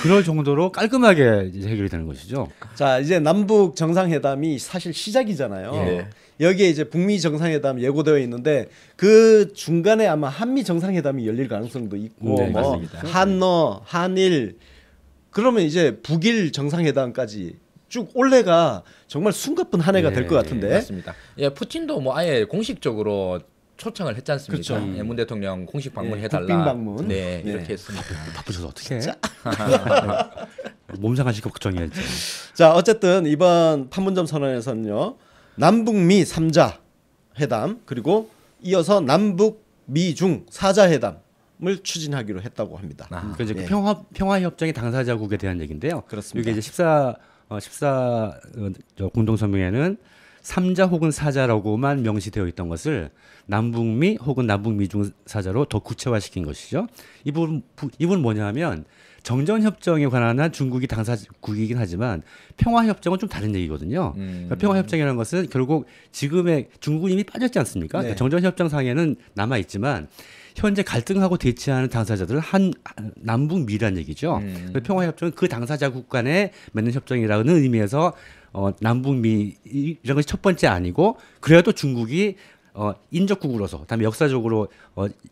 그럴 정도로 깔끔하게 이제 해결이 되는 것이죠. 자, 이제 남북 정상회담이 사실 시작이잖아요. 여기에 이제 북미 정상회담 예고되어 있는데 그 중간에 아마 한미 정상회담이 열릴 가능성도 있고 뭐 맞습니다. 한러, 한일 그러면 이제 북일 정상회담까지 쭉 올해가 정말 숨가쁜 한 해가 될 것 같은데. 맞습니다. 푸틴도 뭐 아예 공식적으로 초청을 했지 않습니까? 그렇죠. 문 대통령 공식 방문해달라. 국빈 방문. 이렇게 했습니다. 바쁘셔서 어떻게 해? 몸 상하실까 걱정이었죠. 자, 어쨌든 이번 판문점 선언에서는요. 남북미 3자 회담 그리고 이어서 남북 미중 4자 회담을 추진하기로 했다고 합니다. 그러니까 이제 그 평화 협정의 당사자국에 대한 얘기인데요. 그렇습니다. 이게 이제 14 공동 성명에는 3자 혹은 4자라고만 명시되어 있던 것을 남북미 혹은 남북미중 4자로 더 구체화시킨 것이죠. 이 부분 뭐냐면 정전협정에 관한 중국이 당사국이긴 하지만 평화협정은 좀 다른 얘기거든요. 그러니까 평화협정이라는 것은 결국 지금의 중국은 이미 빠졌지 않습니까? 그러니까 정전협정상에는 남아있지만 현재 갈등하고 대치하는 당사자들은 남북미란 얘기죠. 평화협정은 그 당사자국 간에 맺는 협정이라는 의미에서 남북미 이런 것이 첫 번째 아니고 그래도 중국이 인접국으로서 그다음에 역사적으로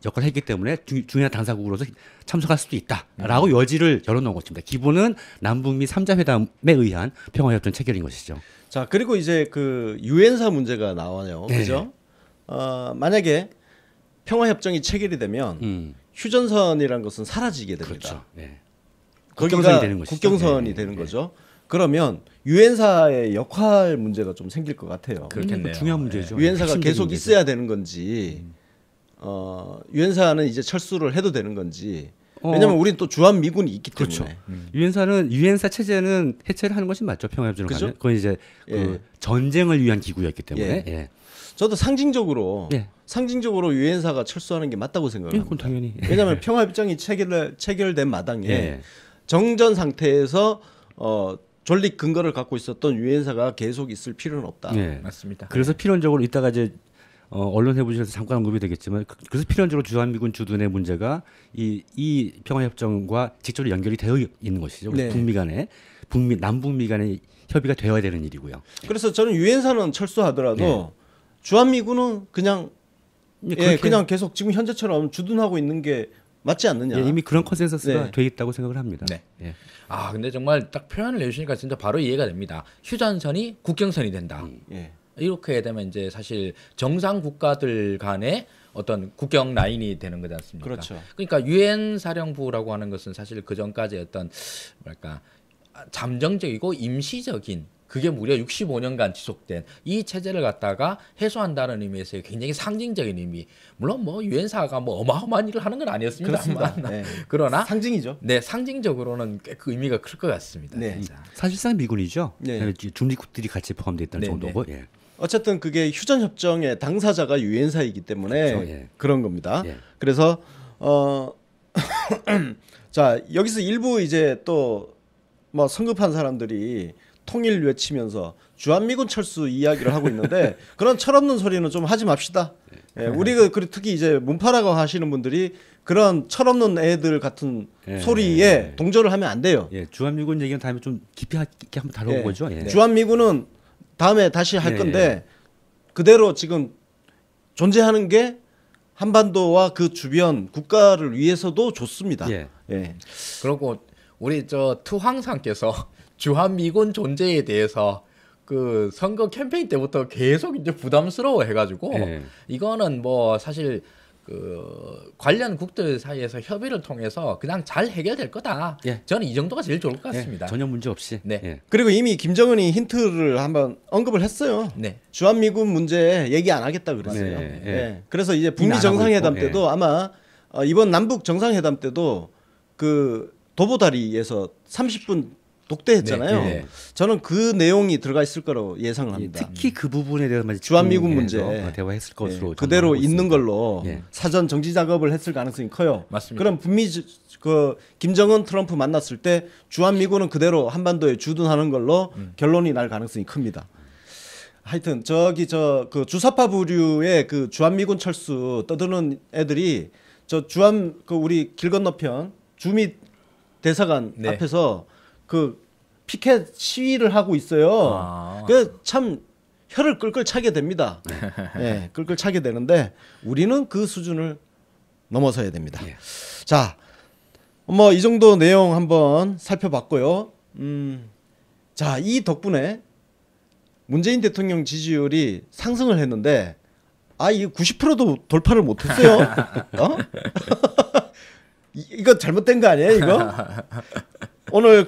역할을 했기 때문에 중요한 당사국으로서 참석할 수도 있다라고 여지를 열어놓은 것입니다. 기본은 남북미 3자 회담에 의한 평화협정 체결인 것이죠. 자, 그리고 이제 그 유엔사 문제가 나와요. 그죠? 만약에 평화협정이 체결이 되면 휴전선이라는 것은 사라지게 됩니다. 그렇죠. 거기가 국경선이 되는 것이죠. 국경선이 되는 거죠. 그러면 유엔사의 역할 문제가 좀 생길 것 같아요. 그렇겠네요. 중요한 문제죠. 유엔사가 계속 문제죠. 있어야 되는 건지, 유엔사는 이제 철수를 해도 되는 건지. 왜냐면 우리는 또 주한 미군이 있기 때문에. 그렇죠. 유엔사 체제는 해체를 하는 것이 맞죠. 평화협정을 그죠? 가면. 그건 이제 그 전쟁을 위한 기구였기 때문에. 예. 예. 저도 상징적으로 예. 유엔사가 철수하는 게 맞다고 생각합니다. 그건 당연히. 왜냐하면 평화협정이 체결된 마당에 예. 정전 상태에서 존립 근거를 갖고 있었던 유엔사가 계속 있을 필요는 없다. 예. 맞습니다. 그래서 필연적으로 이따가 이제 언론 해부실에서 잠깐 언급이 되겠지만 그래서 필연적으로 주한미군 주둔의 문제가 이 평화협정과 직접적으로 연결이 되어 있는 것이죠. 네. 북미 간에 남북미 간의 협의가 되어야 되는 일이고요. 그래서 저는 유엔사는 철수하더라도 주한미군은 그냥 그냥 계속 지금 현재처럼 주둔하고 있는 게 맞지 않느냐. 예, 이미 그런 컨센서스가 네. 돼 있다고 생각을 합니다. 네. 예. 아 근데 정말 딱 표현을 해주시니까 진짜 바로 이해가 됩니다. 휴전선이 국경선이 된다. 예. 이렇게 되면 이제 사실 정상 국가들 간의 어떤 국경 라인이 되는 거지 않습니까? 그렇죠. 그러니까 유엔 사령부라고 하는 것은 사실 그 전까지 어떤 뭐랄까 잠정적이고 임시적인 그게 무려 65년간 지속된 이 체제를 갖다가 해소한다는 의미에서 굉장히 상징적인 의미. 물론 뭐 유엔사가 뭐 어마어마한 일을 하는 건 아니었습니다만 그렇습니다. 네. 그러나 상징이죠. 네 상징적으로는 꽤 그 의미가 클 것 같습니다. 네. 진짜. 사실상 미군이죠. 네. 중립국들이 같이 포함되어 있다는 네, 정도고. 예. 어쨌든 그게 휴전협정의 당사자가 유엔사이기 때문에 그렇죠, 예. 그런 겁니다. 예. 그래서 자 여기서 일부 이제 또 뭐 성급한 사람들이 통일 외치면서 주한미군 철수 이야기를 하고 있는데 그런 철없는 소리는 좀 하지 맙시다. 예, 우리가 특히 이제 문파라고 하시는 분들이 그런 철없는 애들 같은 소리에 동조를 하면 안 돼요. 예, 주한미군 얘기는 다음에 좀 깊이 있게 한번 다뤄보죠. 예. 주한미군은 다음에 다시 할 건데 그대로 지금 존재하는 게 한반도와 그 주변 국가를 위해서도 좋습니다. 예. 예. 그리고 우리 저 투황상께서 주한미군 존재에 대해서 그 선거 캠페인 때부터 계속 이제 부담스러워 해가지고 이거는 뭐 사실 그 관련 국들 사이에서 협의를 통해서 그냥 잘 해결될 거다. 예. 저는 이 정도가 제일 좋을 것 같습니다. 전혀 문제 없이. 네. 예. 그리고 이미 김정은이 힌트를 한번 언급을 했어요. 네. 주한미군 문제 얘기 안 하겠다 그랬어요. 네, 예. 예. 그래서 이제 이미 북미 안 정상회담 하고 있고, 때도 아마 이번 남북 정상회담 때도 그 도보다리에서 30분 독대했잖아요. 네, 네. 저는 그 내용이 들어가 있을 거라고 예상을 합니다. 특히 그 부분에 대해서 주한미군 문제 대화했을 것으로 그대로 전망하고 있는 있습니다. 걸로 예. 사전 정지 작업을 했을 가능성이 커요. 맞습니다. 그럼 북미 그 김정은 트럼프 만났을 때 주한미군은 그대로 한반도에 주둔하는 걸로 결론이 날 가능성이 큽니다. 하여튼 그 주사파 부류의 그 주한미군 철수 떠드는 애들이 그 우리 길 건너편 주미 대사관 네. 앞에서 그 피켓 시위를 하고 있어요. 그 참 혀를 끌끌 차게 됩니다. 네, 끌끌 차게 되는데 우리는 그 수준을 넘어서야 됩니다. 예. 자, 뭐 이 정도 내용 한번 살펴봤고요. 자, 이 덕분에 문재인 대통령 지지율이 상승을 했는데 이게 90%도 돌파를 못했어요. 이거 잘못된 거 아니에요, 이거? 오늘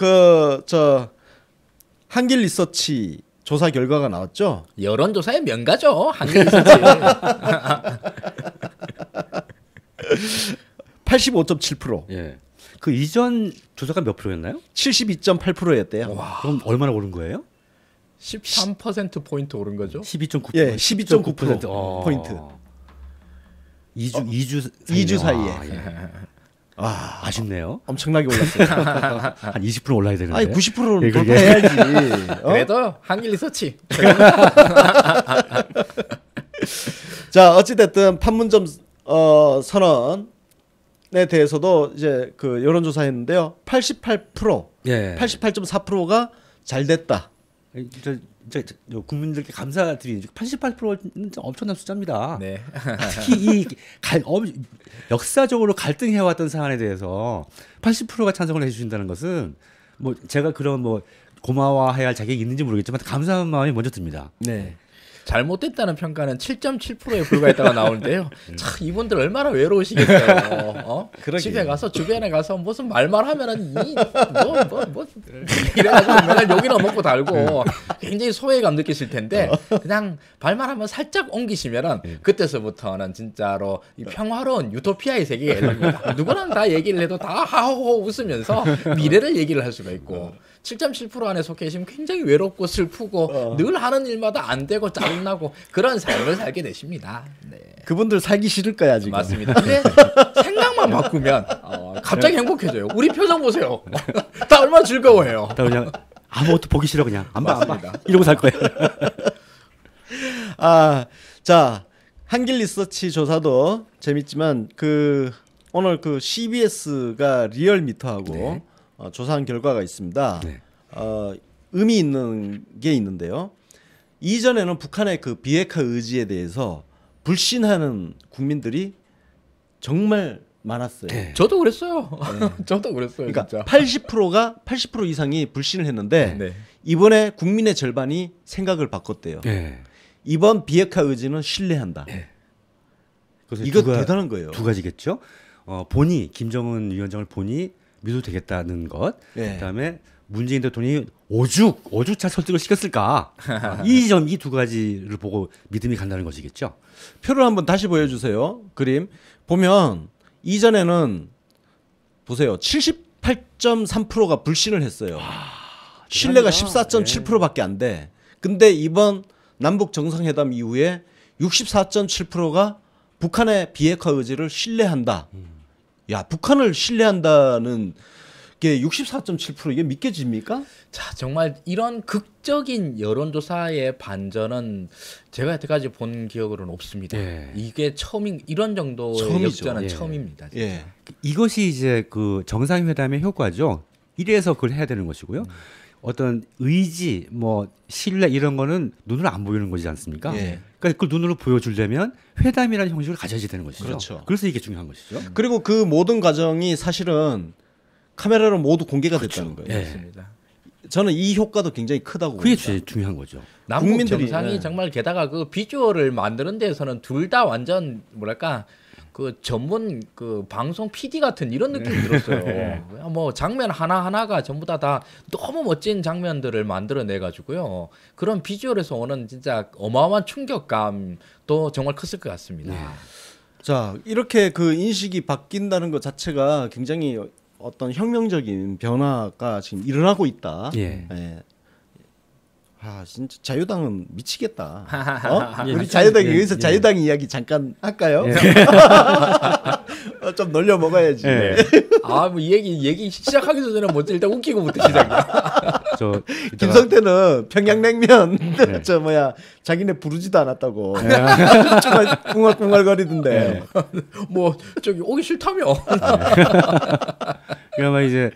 한길 리서치 조사 결과가 나왔죠. 여론조사의 명가죠. 한길 리서치. 85.7%. 예. 그 이전 조사가 몇 프로였나요? 72.8%였대요. 그럼 얼마나 오른 거예요? 13% 포인트 오른 거죠. 12.9%. 예, 12.9% 포인트. 2주 사이에. 아쉽네요. 엄청나게 올랐어요. 한 20% 올라야 되는데. 아니 90%는 예, 그게- 돌파해야지. 그래도 한길 리서치. 자, 어찌 됐든 판문점 선언에 대해서도 이제 그 여론조사했는데요. 88%, 예. 88.4%가 잘 됐다. 진짜 국민들께 감사드리는 88%는 엄청난 숫자입니다. 네. 특히 역사적으로 갈등해왔던 사안에 대해서 80%가 찬성을 해주신다는 것은 뭐 제가 그런 뭐 고마워해야 할 자격이 있는지 모르겠지만 감사한 마음이 먼저 듭니다. 네. 잘못됐다는 평가는 7.7%에 불과했다가 나오는데요. 참 이분들 얼마나 외로우시겠어요. 집에 가서 주변에 가서 무슨 말만 하면은 뭐 이래가지고 맨날 욕이나 먹고 달고 굉장히 소외감 느끼실 텐데 그냥 발만 한번 살짝 옮기시면은 그때서부터는 진짜로 이 평화로운 유토피아의 세계가 열립니다. 누구랑 다 얘기를 해도 다 하호호 웃으면서 미래를 얘기를 할 수가 있고 7.7% 안에 속해 계시면 굉장히 외롭고 슬프고 늘 하는 일마다 안 되고 짜증나고 그런 삶을 살게 되십니다. 네. 그분들 살기 싫을 거야 지금. 맞습니다. 근데 생각만 바꾸면 갑자기 행복해져요. 우리 표정 보세요. 다 얼마나 즐거워해요. 다 그냥 아무것도 보기 싫어 그냥 안 봐. 이러고 살 거예요. 자 한길 리서치 조사도 재밌지만 오늘 CBS가 리얼미터하고 네. 조사한 결과가 있습니다. 네. 의미 있는 게 있는데요. 이전에는 북한의 비핵화 의지에 대해서 불신하는 국민들이 정말 많았어요. 네. 저도 그랬어요. 저도 그랬어요. 그러니까 진짜. 80% 이상이 불신을 했는데 네. 이번에 국민의 절반이 생각을 바꿨대요. 네. 이번 비핵화 의지는 신뢰한다. 네. 그래서 이거 대단한 거예요. 두 가지겠죠. 김정은 위원장을 보니 믿어도 되겠다는 것. 네. 그다음에 문재인 대통령이 오죽차 설득을 시켰을까. 이 두 가지를 보고 믿음이 간다는 것이겠죠. 표를 한번 다시 보여주세요. 그림 보면 이전에는 보세요. 78.3%가 불신을 했어요. 신뢰가 14.7%밖에 안 돼. 근데 이번 남북 정상회담 이후에 64.7%가 북한의 비핵화 의지를 신뢰한다. 야, 북한을 신뢰한다는 게 64.7% 이게 믿겨집니까? 자, 정말 이런 극적인 여론조사의 반전은 제가 여태까지 본 기억으로는 없습니다. 예. 이게 이런 정도의 처음이죠. 역전은 예. 처음입니다. 진짜. 예. 이것이 이제 정상회담의 효과죠. 이래서 그걸 해야 되는 것이고요. 어떤 의지, 신뢰 이런 거는 눈으로 안 보이는 거지 않습니까? 예. 그러니까 그걸 눈으로 보여주려면 회담이라는 형식을 가져야 되는 것이죠. 그렇죠. 그래서 이게 중요한 것이죠. 그리고 그 모든 과정이 사실은 카메라로 모두 공개가 됐다는 거예요. 예. 맞습니다. 저는 이 효과도 굉장히 크다고 그게 봅니다. 제일 중요한 거죠. 남북 국민들이, 정상이 예. 정말 게다가 그 비주얼을 만드는 데에서는 둘 다 완전 뭐랄까 전문 방송 PD 같은 이런 느낌이 들었어요. 장면 하나하나가 전부 다 너무 멋진 장면들을 만들어내 가지고요. 그런 비주얼에서 오는 진짜 어마어마한 충격감도 정말 컸을 것 같습니다. 자, 이렇게 인식이 바뀐다는 것 자체가 굉장히 어떤 혁명적인 변화가 지금 일어나고 있다. 예. 예. 진짜 자유당은 미치겠다. 예, 우리 자유당이 예, 여기서 예. 자유당 이야기 잠깐 할까요? 좀 놀려 먹어야지. 예. 이 얘기 시작하기 전에 먼저 일단 웃기고부터 시작이야. 김성태는 평양냉면 자기네 부르지도 않았다고 정말 꿍얼꿍얼거리던데. 오기 싫다며. 그러면 이제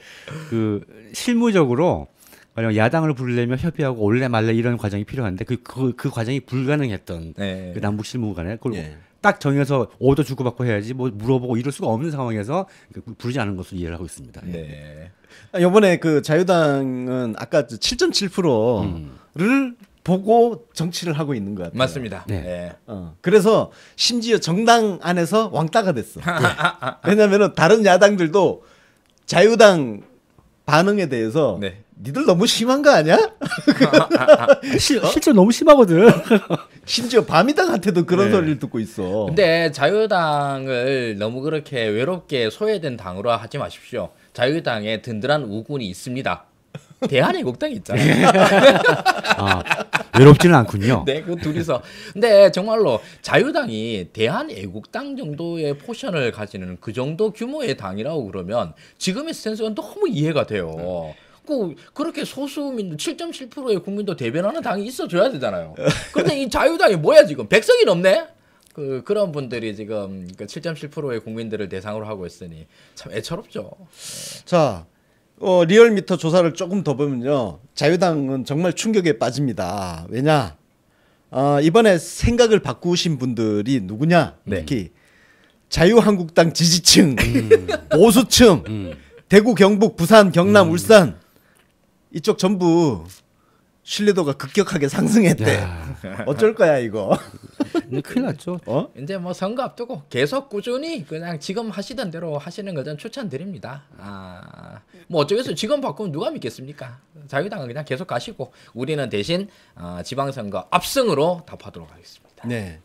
실무적으로 만약 야당을 부르려면 협의하고 올래 말래 이런 과정이 필요한데 그 과정이 불가능했던 네. 남북 실무 간에 그걸 예. 딱 정해서 오더 주고받고 해야지 물어보고 이럴 수가 없는 상황에서 부르지 않은 것으로 이해를 하고 있습니다. 네. 이번에 자유당은 아까 7.7%를 보고 정치를 하고 있는 것 같아요. 맞습니다. 네. 네. 그래서 심지어 정당 안에서 왕따가 됐어. 왜냐하면 다른 야당들도 자유당 반응에 대해서 네. 니들 너무 심한 거 아니야? 실제로 너무 심하거든. 심지어 밤이당한테도 그런 네. 소리를 듣고 있어. 근데 자유당을 너무 그렇게 외롭게 소외된 당으로 하지 마십시오. 자유당에 든든한 우군이 있습니다. 대한애국당이 있잖아요. 외롭지는 않군요. 네, 그 둘이서. 근데 정말로 자유당이 대한애국당 정도의 포션을 가지는 그 정도 규모의 당이라고 그러면 지금의 스탠스가 너무 이해가 돼요. 그렇게 소수민 7.7%의 국민도 대변하는 당이 있어줘야 되잖아요. 그런데 이 자유당이 뭐야 지금 100석이 넘네? 그런 분들이 지금 7.7%의 국민들을 대상으로 하고 있으니 참 애처롭죠. 자, 리얼미터 조사를 조금 더 보면요, 자유당은 정말 충격에 빠집니다. 왜냐? 이번에 생각을 바꾸신 분들이 누구냐? 네. 특히 자유한국당 지지층, 보수층, 대구, 경북, 부산, 경남, 울산 이쪽 전부 신뢰도가 급격하게 상승했대. 어쩔 거야 이거. 큰일 났죠. 이제 뭐 선거 앞두고 계속 꾸준히 그냥 지금 하시던 대로 하시는 거 전 추천드립니다. 뭐 어쩌겠어요. 지금 바꾸면 누가 믿겠습니까? 자유당은 그냥 계속 가시고 우리는 대신 지방선거 압승으로 답하도록 하겠습니다. 네.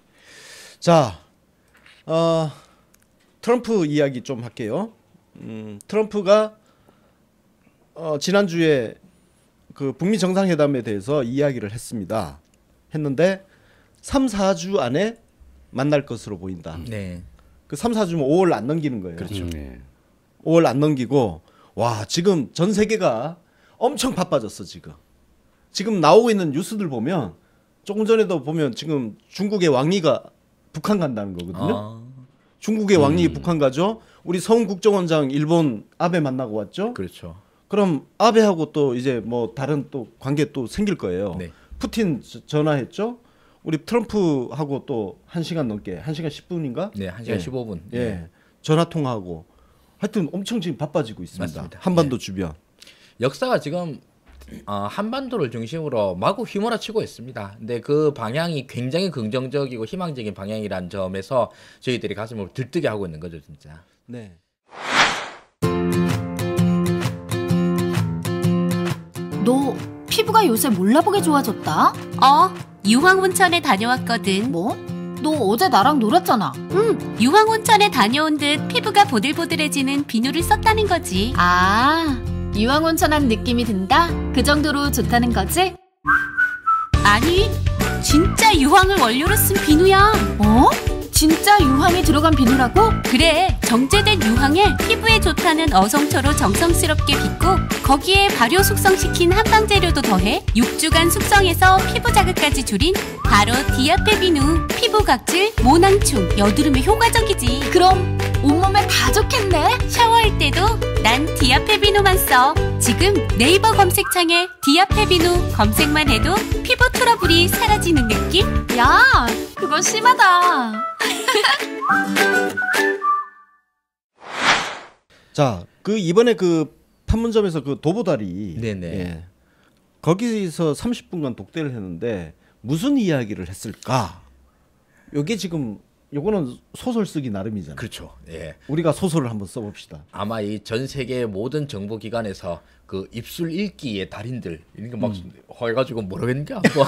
자, 트럼프 이야기 좀 할게요. 트럼프가 지난주에 그 북미 정상회담에 대해서 이야기를 했는데 3, 4주 안에 만날 것으로 보인다. 네. 그 3, 4주면 5월 안 넘기는 거예요. 그렇죠. 5월 안 넘기고 와, 지금 전 세계가 엄청 바빠졌어, 지금 나오고 있는 뉴스들 보면 조금 전에도 보면 지금 중국의 왕리가 북한 간다는 거거든요. 중국의 왕리 북한 가죠. 우리 서훈 국정원장 일본 아베 만나고 왔죠. 그렇죠. 그럼 아베하고 또 이제 뭐 다른 또 관계 또 생길 거예요. 네. 푸틴 전화했죠. 우리 트럼프하고 또 1시간 넘게 1시간 10분인가? 네, 1시간 15분. 예. 전화 통화하고 하여튼 엄청 지금 바빠지고 있습니다. 맞습니다. 한반도 주변. 역사가 지금 한반도를 중심으로 마구 휘몰아치고 있습니다. 근데 그 방향이 굉장히 긍정적이고 희망적인 방향이라는 점에서 저희들이 가슴을 들뜨게 하고 있는 거죠, 진짜. 네. 너 피부가 요새 몰라보게 좋아졌다? 유황온천에 다녀왔거든. 뭐? 너 어제 나랑 놀았잖아. 유황온천에 다녀온 듯 피부가 보들보들해지는 비누를 썼다는 거지. 유황온천한 느낌이 든다? 그 정도로 좋다는 거지? 아니, 진짜 유황을 원료로 쓴 비누야. 진짜 유황이 들어간 비누라고? 그래, 정제된 유황에 피부에 좋다는 어성초로 정성스럽게 빚고 거기에 발효 숙성시킨 한방 재료도 더해 6주간 숙성해서 피부 자극까지 줄인 바로 디아페 비누. 피부 각질, 모낭충, 여드름에 효과적이지. 그럼 온몸에 다 좋겠네? 샤워할 때도 난 디아페 비누만 써. 지금 네이버 검색창에 디아페 비누 검색만 해도 피부 트러블이 사라지는 느낌? 야, 그건 심하다. 자, 그 이번에 그 판문점에서 그 도보다리, 네네. 예, 거기서 30분간 독대를 했는데 무슨 이야기를 했을까? 요게 지금 요거는 소설 쓰기 나름이잖아요. 그렇죠. 예. 우리가 소설을 한번 써봅시다. 아마 이 전 세계 모든 정보기관에서 그 입술 읽기의 달인들 이런 거막 해가지고 모르겠는가 뭐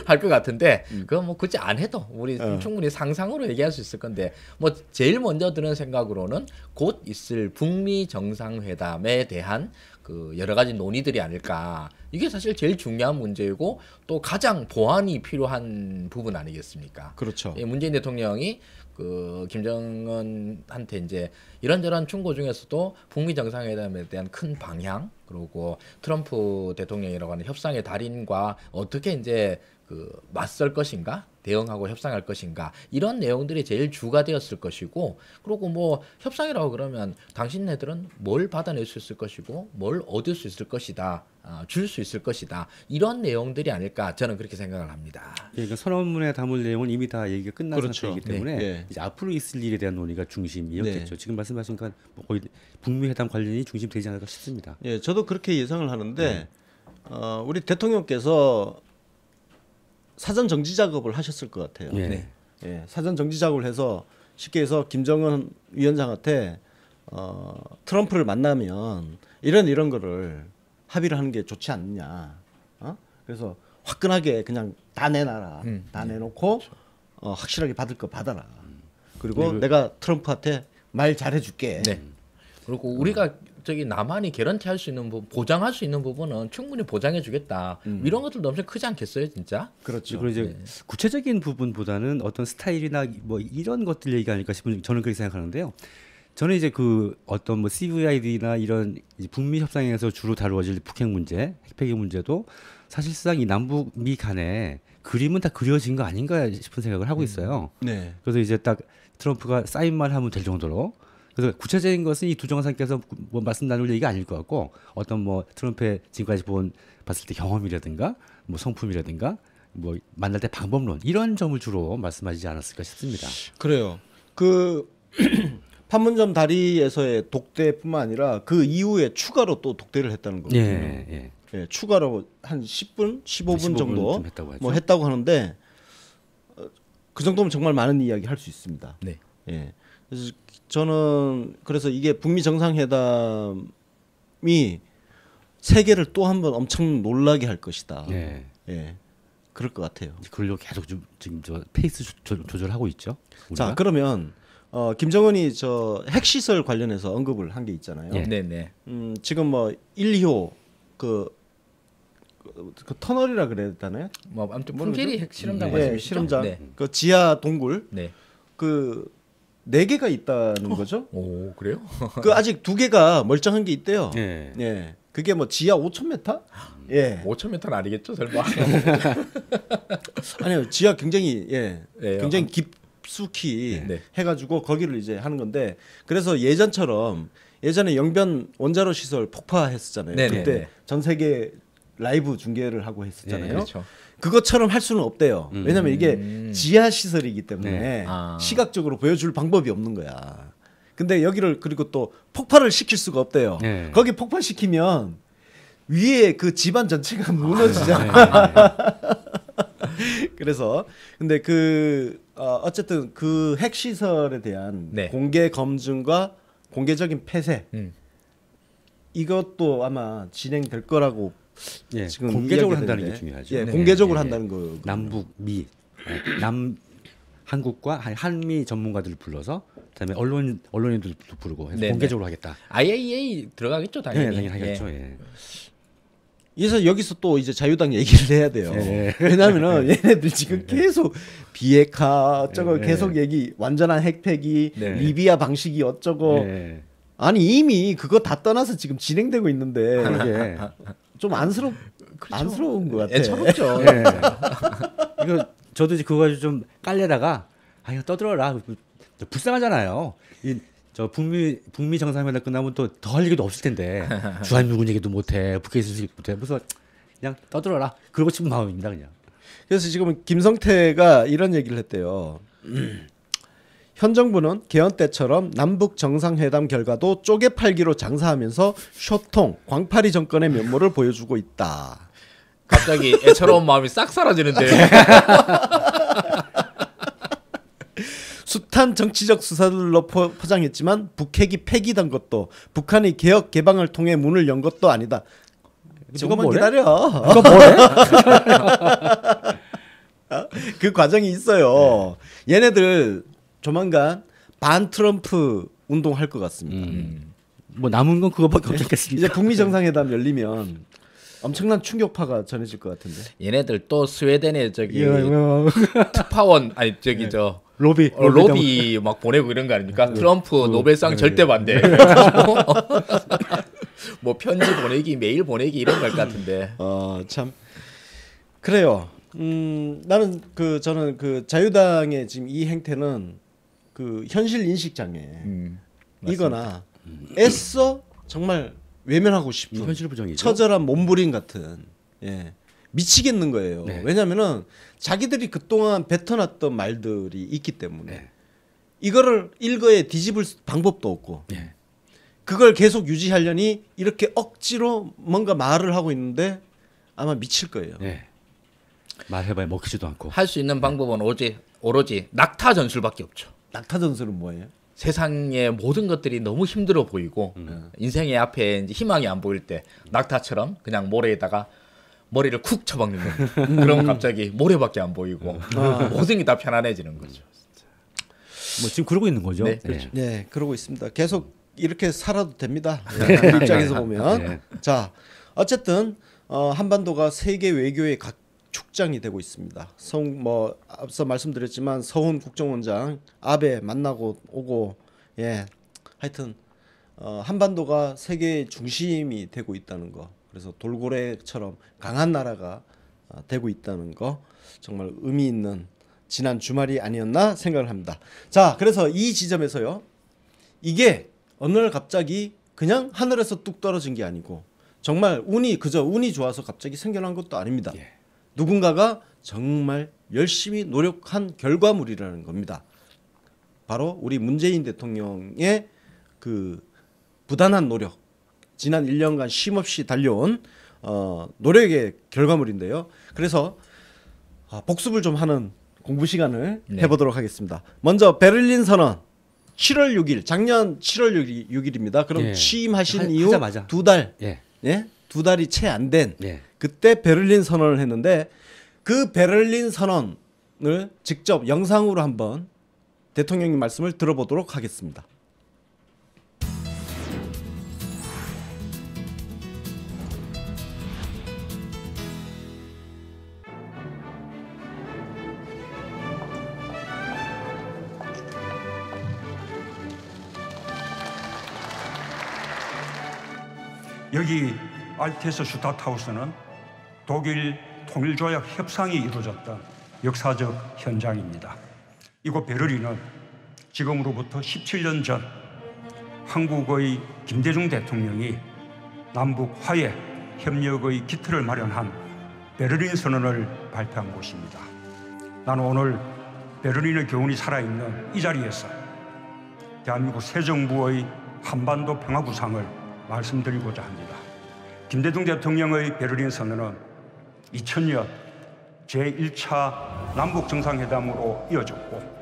할 것 같은데 그거 뭐 굳이 안 해도 우리 충분히 상상으로 얘기할 수 있을 건데 뭐 제일 먼저 드는 생각으로는 곧 있을 북미 정상회담에 대한 그 여러 가지 논의들이 아닐까. 이게 사실 제일 중요한 문제이고 또 가장 보완이 필요한 부분 아니겠습니까? 그렇죠. 예, 문재인 대통령이 그 김정은한테 이제 이런저런 충고 중에서도 북미 정상회담에 대한 큰 방향 그리고 트럼프 대통령이라고 하는 협상의 달인과 어떻게 이제 그 맞설 것인가 대응하고 협상할 것인가 이런 내용들이 제일 주가 되었을 것이고 그리고 뭐 협상이라고 그러면 당신네들은 뭘 받아낼 수 있을 것이고 뭘 얻을 수 있을 것이다 줄 수 있을 것이다 이런 내용들이 아닐까 저는 그렇게 생각을 합니다. 그러니까 선언문에 담을 내용은 이미 다 얘기가 끝난 그렇죠. 상태이기 때문에 네. 이제 앞으로 있을 일에 대한 논의가 중심이었겠죠. 네. 지금 말씀하신 건 거의 북미 회담 관련이 중심되지 않을까 싶습니다. 예, 저도 그렇게 예상을 하는데 우리 대통령께서 사전 정지 작업을 하셨을 것 같아요. 네. 예, 사전 정지 작업을 해서 쉽게 해서 김정은 위원장한테 트럼프를 만나면 이런 거를 합의를 하는 게 좋지 않느냐. 그래서 화끈하게 그냥 다 내놔라. 다 내놓고 확실하게 받을 거 받아라. 그리고 내가 트럼프한테 말 잘해줄게. 네. 그리고 우리가 저기 남한이 개런티 할 수 있는 부분, 보장할 수 있는 부분은 충분히 보장해주겠다. 이런 것들도 엄청 크지 않겠어요, 진짜? 그렇죠. 그리고 이제 구체적인 부분보다는 어떤 스타일이나 뭐 이런 것들 얘기가 아닐까 싶은 저는 그렇게 생각하는데요. 저는 이제 그 어떤 뭐 CVID나 이런 북미 협상에서 주로 다루어질 북핵 문제, 핵폐기 문제도 사실상 이 남북 미 간에 그림은 다 그려진 거 아닌가 싶은 생각을 하고 있어요. 네. 그래서 이제 딱 트럼프가 사인만 하면 될 정도로. 그래서 구체적인 것은 이 두 정상께서 뭐 말씀 나눌 얘기가 아닐 것 같고 어떤 뭐 트럼프의 지금까지 봤을 때 경험이라든가 뭐 성품이라든가 뭐 만날 때 방법론 이런 점을 주로 말씀하시지 않았을까 싶습니다. 그래요. 그 판문점 다리에서의 독대뿐만 아니라 그 이후에 추가로 또 독대를 했다는 거거든요. 예, 예. 예, 추가로 한 10분, 15분 정도 했다고 했다고 하는데 그 정도면 정말 많은 이야기 할 수 있습니다. 네. 예. 그래서 저는 그래서 이게 북미 정상회담이 세계를 또 한번 엄청 놀라게 할 것이다. 예. 예. 그럴 것 같아요. 그걸로 계속 지금 저 페이스 조절하고 있죠. 우리가? 자, 그러면 김정은이 저 핵시설 관련해서 언급을 한 게 있잖아요. 예. 네네. 지금 뭐 1호 그 터널이라 그래야 되나요? 뭐 아무튼 풍계리 핵실험장 네, 말씀이시죠? 실험장. 네. 그 지하 동굴 네. 그 4개가 있다는 거죠. 오 그래요? 그 아직 2개가 멀쩡한 게 있대요. 예. 예. 그게 뭐 지하 5,000m? 예. 5,000m는 아니겠죠, 설마? 아니요. 지하 굉장히 네, 굉장히 깊숙이 네. 해가지고 거기를 이제 하는 건데 그래서 예전에 영변 원자로 시설 폭파했었잖아요. 네, 그때 네, 네. 전 세계 라이브 중계를 하고 했었잖아요. 네, 그렇죠. 그것처럼 할 수는 없대요. 왜냐면 이게 지하 시설이기 때문에 네. 시각적으로 보여줄 방법이 없는 거야. 근데 여기를 그리고 또 폭발을 시킬 수가 없대요. 네. 거기 폭발시키면 위에 그 집안 전체가 무너지잖아. 그래서 근데 어쨌든 그 핵시설에 대한 네. 공개 검증과 공개적인 폐쇄 이것도 아마 진행될 거라고 예. 지금 공개적으로 이야기가 한다는 게 되는데. 중요하죠. 예, 네. 공개적으로 예, 예. 한다는 거. 남북 미 한국과 한미 전문가들을 불러서 그다음에 언론인들도 부르고 해서 네네. 공개적으로 하겠다. IAEA 들어가겠죠, 당연히. 당연히 하겠죠. 예. 그래서 여기서 또 이제 자유당 얘기를 해야 돼요. 예. 왜냐하면은 얘네들 지금 계속 비핵화 어쩌고 예. 계속 얘기 완전한 핵폐기 네. 리비아 방식이 어쩌고 예. 아니 이미 그거 다 떠나서 지금 진행되고 있는데 이게 좀 안쓰러운 것 같아. 애처롭죠. 예. 이거 저도 이제 그거 가지고 좀 깔려다가 이거 떠들어라. 불쌍하잖아요. 저 북미 정상회담 끝나면 또 더 할 얘기도 없을 텐데 주한미군 얘기도 못해, 북핵 얘기 못해. 무슨 그냥 떠들어라. 그러고 싶은 마음입니다, 그냥. 그래서 지금 김성태가 이런 얘기를 했대요. 현 정부는 개헌 때처럼 남북 정상회담 결과도 쪼개 팔기로 장사하면서 쇼통, 광파리 정권의 면모를 보여주고 있다. 갑자기 애처로운 마음이 싹 사라지는데. 숱한 정치적 수사들로 포장했지만 북핵이 폐기된 것도 북한이 개혁 개방을 통해 문을 연 것도 아니다. 조금만 기다려. 누가 뭐래? 그 과정이 있어요. 얘네들 조만간 반 트럼프 운동할 것 같습니다. 뭐 남은 건 그거밖에 없겠습니다. 이제 북미 정상회담 열리면 엄청난 충격파가 전해질 것 같은데. 얘네들 또 스웨덴에 저기 특파원 아니 저기 저 로비 막 보내고 이런 거 아닙니까? 트럼프 노벨상 절대 반대. 뭐 편지 보내기, 메일 보내기 이런 걸 같은데. 참 그래요. 나는 저는 그 자유당의 지금 이 행태는 그 현실 인식 장애 이거나 애써 정말 외면하고 싶은 현실 부정이죠. 처절한 몸부림 같은 미치겠는 거예요. 네. 왜냐하면은 자기들이 그동안 뱉어놨던 말들이 있기 때문에 이거를 일거에 뒤집을 방법도 없고 네. 그걸 계속 유지하려니 이렇게 억지로 뭔가 말을 하고 있는데 아마 미칠 거예요. 네. 말해봐야 먹히지도 않고. 할 수 있는 방법은 오로지 낙타 전술밖에 없죠. 낙타 전술은 뭐예요? 세상의 모든 것들이 너무 힘들어 보이고 인생의 앞에 이제 희망이 안 보일 때 낙타처럼 그냥 모래에다가 머리를 쿡 쳐박는 거. 그러면 갑자기 모래밖에 안 보이고 모든 게 다 편안해지는 거죠. 뭐 지금 그러고 있는 거죠. 네, 그렇죠. 네, 그러고 있습니다. 계속 이렇게 살아도 됩니다. 그 입장에서 보면. 네. 자, 어쨌든 한반도가 세계 외교의 각 축장이 되고 있습니다. 앞서 말씀드렸지만 서훈 국정원장 아베 만나고 오고 하여튼 한반도가 세계의 중심이 되고 있다는 거. 그래서 돌고래처럼 강한 나라가 되고 있다는 거 정말 의미 있는 지난 주말이 아니었나 생각을 합니다. 자, 그래서 이 지점에서요. 이게 어느 날 갑자기 그냥 하늘에서 뚝 떨어진 게 아니고 정말 운이 좋아서 갑자기 생겨난 것도 아닙니다. 누군가가 정말 열심히 노력한 결과물이라는 겁니다. 바로 우리 문재인 대통령의 그 부단한 노력, 지난 1년간 쉼없이 달려온 노력의 결과물인데요. 그래서 복습을 좀 하는 공부 시간을 해보도록 하겠습니다. 먼저 베를린 선언 7월 6일 작년 7월 6일입니다. 그럼 취임하신 이후 하자마자. 두 달, 두 달이 채 안 된 그때 베를린 선언을 했는데 그 베를린 선언을 직접 영상으로 한번 대통령님 말씀을 들어보도록 하겠습니다. 여기 알테스 슈타트하우스는 독일 통일조약 협상이 이루어졌던 역사적 현장입니다. 이곳 베를린은 지금으로부터 17년 전 한국의 김대중 대통령이 남북 화해 협력의 기틀을 마련한 베를린 선언을 발표한 곳입니다. 나는 오늘 베를린의 교훈이 살아있는 이 자리에서 대한민국 새 정부의 한반도 평화 구상을 말씀드리고자 합니다. 김대중 대통령의 베를린 선언은 2000년 제1차 남북 정상회담으로 이어졌고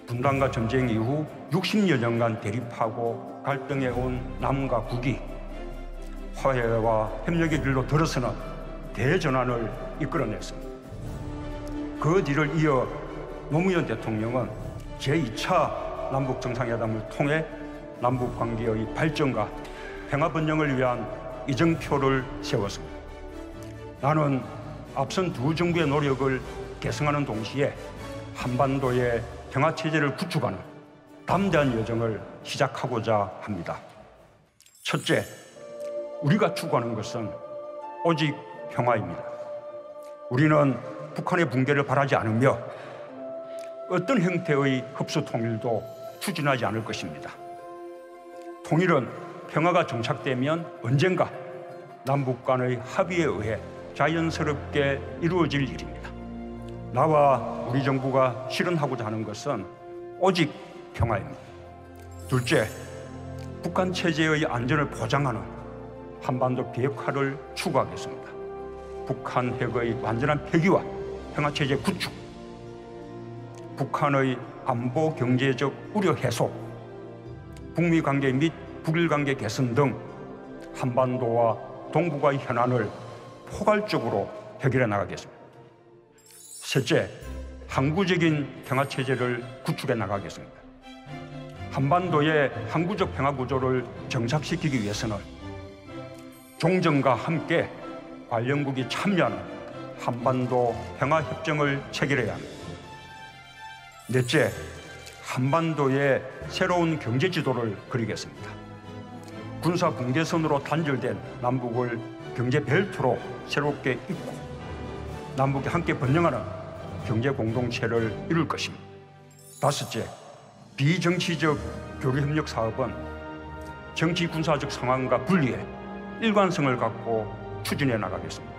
분단과 전쟁 이후 60여 년간 대립하고 갈등해온 남과 북이 화해와 협력의 길로 들어서는 대전환을 이끌어냈습니다. 그 뒤를 이어 노무현 대통령은 제2차 남북 정상회담을 통해 남북 관계의 발전과 평화 번영을 위한 이정표를 세웠습니다. 나는 앞선 두 정부의 노력을 계승하는 동시에 한반도의 평화 체제를 구축하는 담대한 여정을 시작하고자 합니다. 첫째, 우리가 추구하는 것은 오직 평화입니다. 우리는 북한의 붕괴를 바라지 않으며 어떤 형태의 흡수 통일도 추진하지 않을 것입니다. 통일은 평화가 정착되면 언젠가 남북 간의 합의에 의해 자연스럽게 이루어질 일입니다. 나와 우리 정부가 실현하고자 하는 것은 오직 평화입니다. 둘째, 북한 체제의 안전을 보장하는 한반도 비핵화를 추구하겠습니다. 북한 핵의 완전한 폐기와 평화 체제 구축, 북한의 안보 경제적 우려 해소, 북미 관계 및 북일 관계 개선 등 한반도와 동북아의 현안을 포괄적으로 해결해 나가겠습니다. 셋째, 항구적인 평화체제를 구축해 나가겠습니다. 한반도의 항구적 평화구조를 정착시키기 위해서는 종전과 함께 관련국이 참여하는 한반도 평화협정을 체결해야 합니다. 넷째, 한반도의 새로운 경제지도를 그리겠습니다. 군사 분계선으로 단절된 남북을 경제 벨트로 새롭게 잇고 남북이 함께 번영하는 경제 공동체를 이룰 것입니다. 다섯째, 비정치적 교류협력 사업은 정치 군사적 상황과 분리해 일관성을 갖고 추진해 나가겠습니다.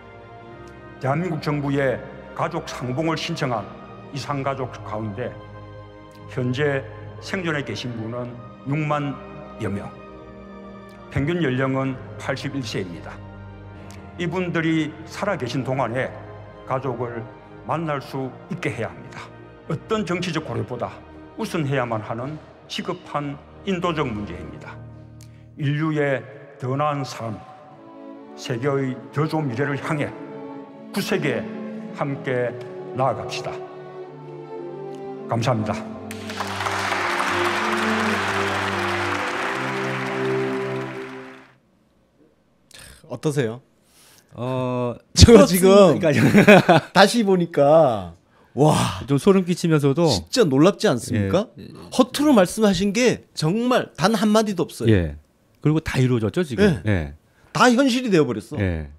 대한민국 정부의 가족 상봉을 신청한 이산가족 가운데 현재 생존해 계신 분은 6만여 명, 평균 연령은 81세입니다. 이분들이 살아계신 동안에 가족을 만날 수 있게 해야 합니다. 어떤 정치적 고려보다 우선해야만 하는 시급한 인도적 문제입니다. 인류의 더 나은 삶, 세계의 더 좋은 미래를 향해 구세계 함께 나아갑시다. 감사합니다. 어떠세요? 저 지금 다시 보니까 와, 좀 소름 끼치면서도 진짜 놀랍지 않습니까? 허투루 말씀하신 게 정말 단 한마디도 없어요. 예. 그리고 다 이루어졌죠 지금. 예. 다 현실이 되어버렸어. 예.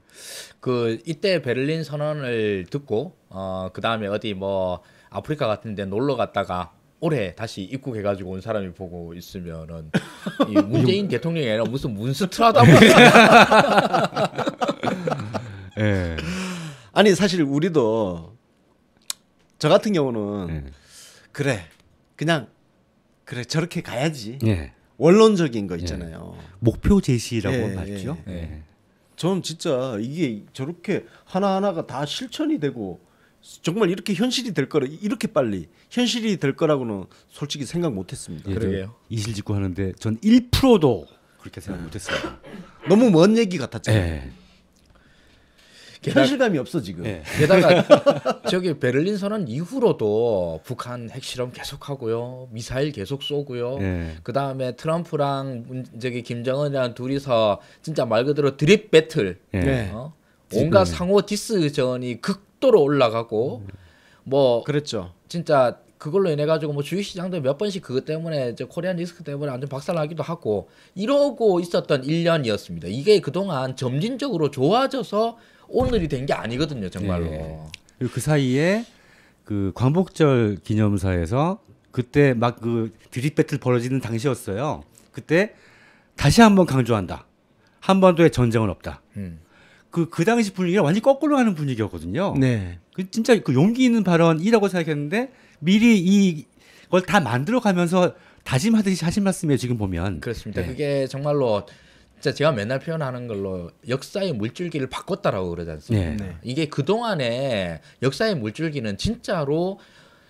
그 이때 베를린 선언을 듣고 그 다음에 어디 뭐 아프리카 같은데 놀러 갔다가 올해 다시 입국해가지고 온 사람이 보고 있으면은 이 문재인 대통령이 아니라 무슨 문스트라다. 예. 아니 사실 우리도 저 같은 경우는 그래 그냥 그래 저렇게 가야지. 예. 원론적인 거 있잖아요. 목표 제시라고 맞죠. 저는 진짜 이게 저렇게 하나하나가 다 실천이 되고 정말 이렇게 현실이 될 거라 이렇게 빨리 현실이 될 거라고는 솔직히 생각 못했습니다. 예, 그러게요. 이실직고 하는데 전 1%도 그렇게 생각 못했어요. 너무 먼 얘기 같았잖아요. 예. 현실감이 없어 지금. 예. 게다가 저기 베를린 선언 이후로도 북한 핵실험 계속하고요, 미사일 계속 쏘고요. 예. 그 다음에 트럼프랑 저기 김정은이랑 둘이서 진짜 말 그대로 드립 배틀, 예. 네. 온갖 상호 디스전이 극도로 올라가고 뭐 그랬죠. 진짜 그걸로 인해 가지고 뭐 주식시장도 몇 번씩 그것 때문에 저 코리안 리스크 때문에 완전 박살나기도 하고 이러고 있었던 1년이었습니다. 이게 그동안 점진적으로 좋아져서 오늘이 된 게 아니거든요, 정말로. 예. 그리고 그 사이에 그 광복절 기념사에서 그때 막 그 드립 배틀 벌어지는 당시였어요. 그때 다시 한번 강조한다. 한반도에 전쟁은 없다. 그 당시 분위기가 완전히 거꾸로 가는 분위기였거든요. 네. 그 진짜 그 용기 있는 발언이라고 생각했는데 미리 이걸 다 만들어가면서 다짐하듯이 하신 말씀이에요. 지금 보면. 그렇습니다. 네. 그게 정말로 진짜 제가 맨날 표현하는 걸로 역사의 물줄기를 바꿨다라고 그러지 않습니까? 네. 이게 그동안에 역사의 물줄기는 진짜로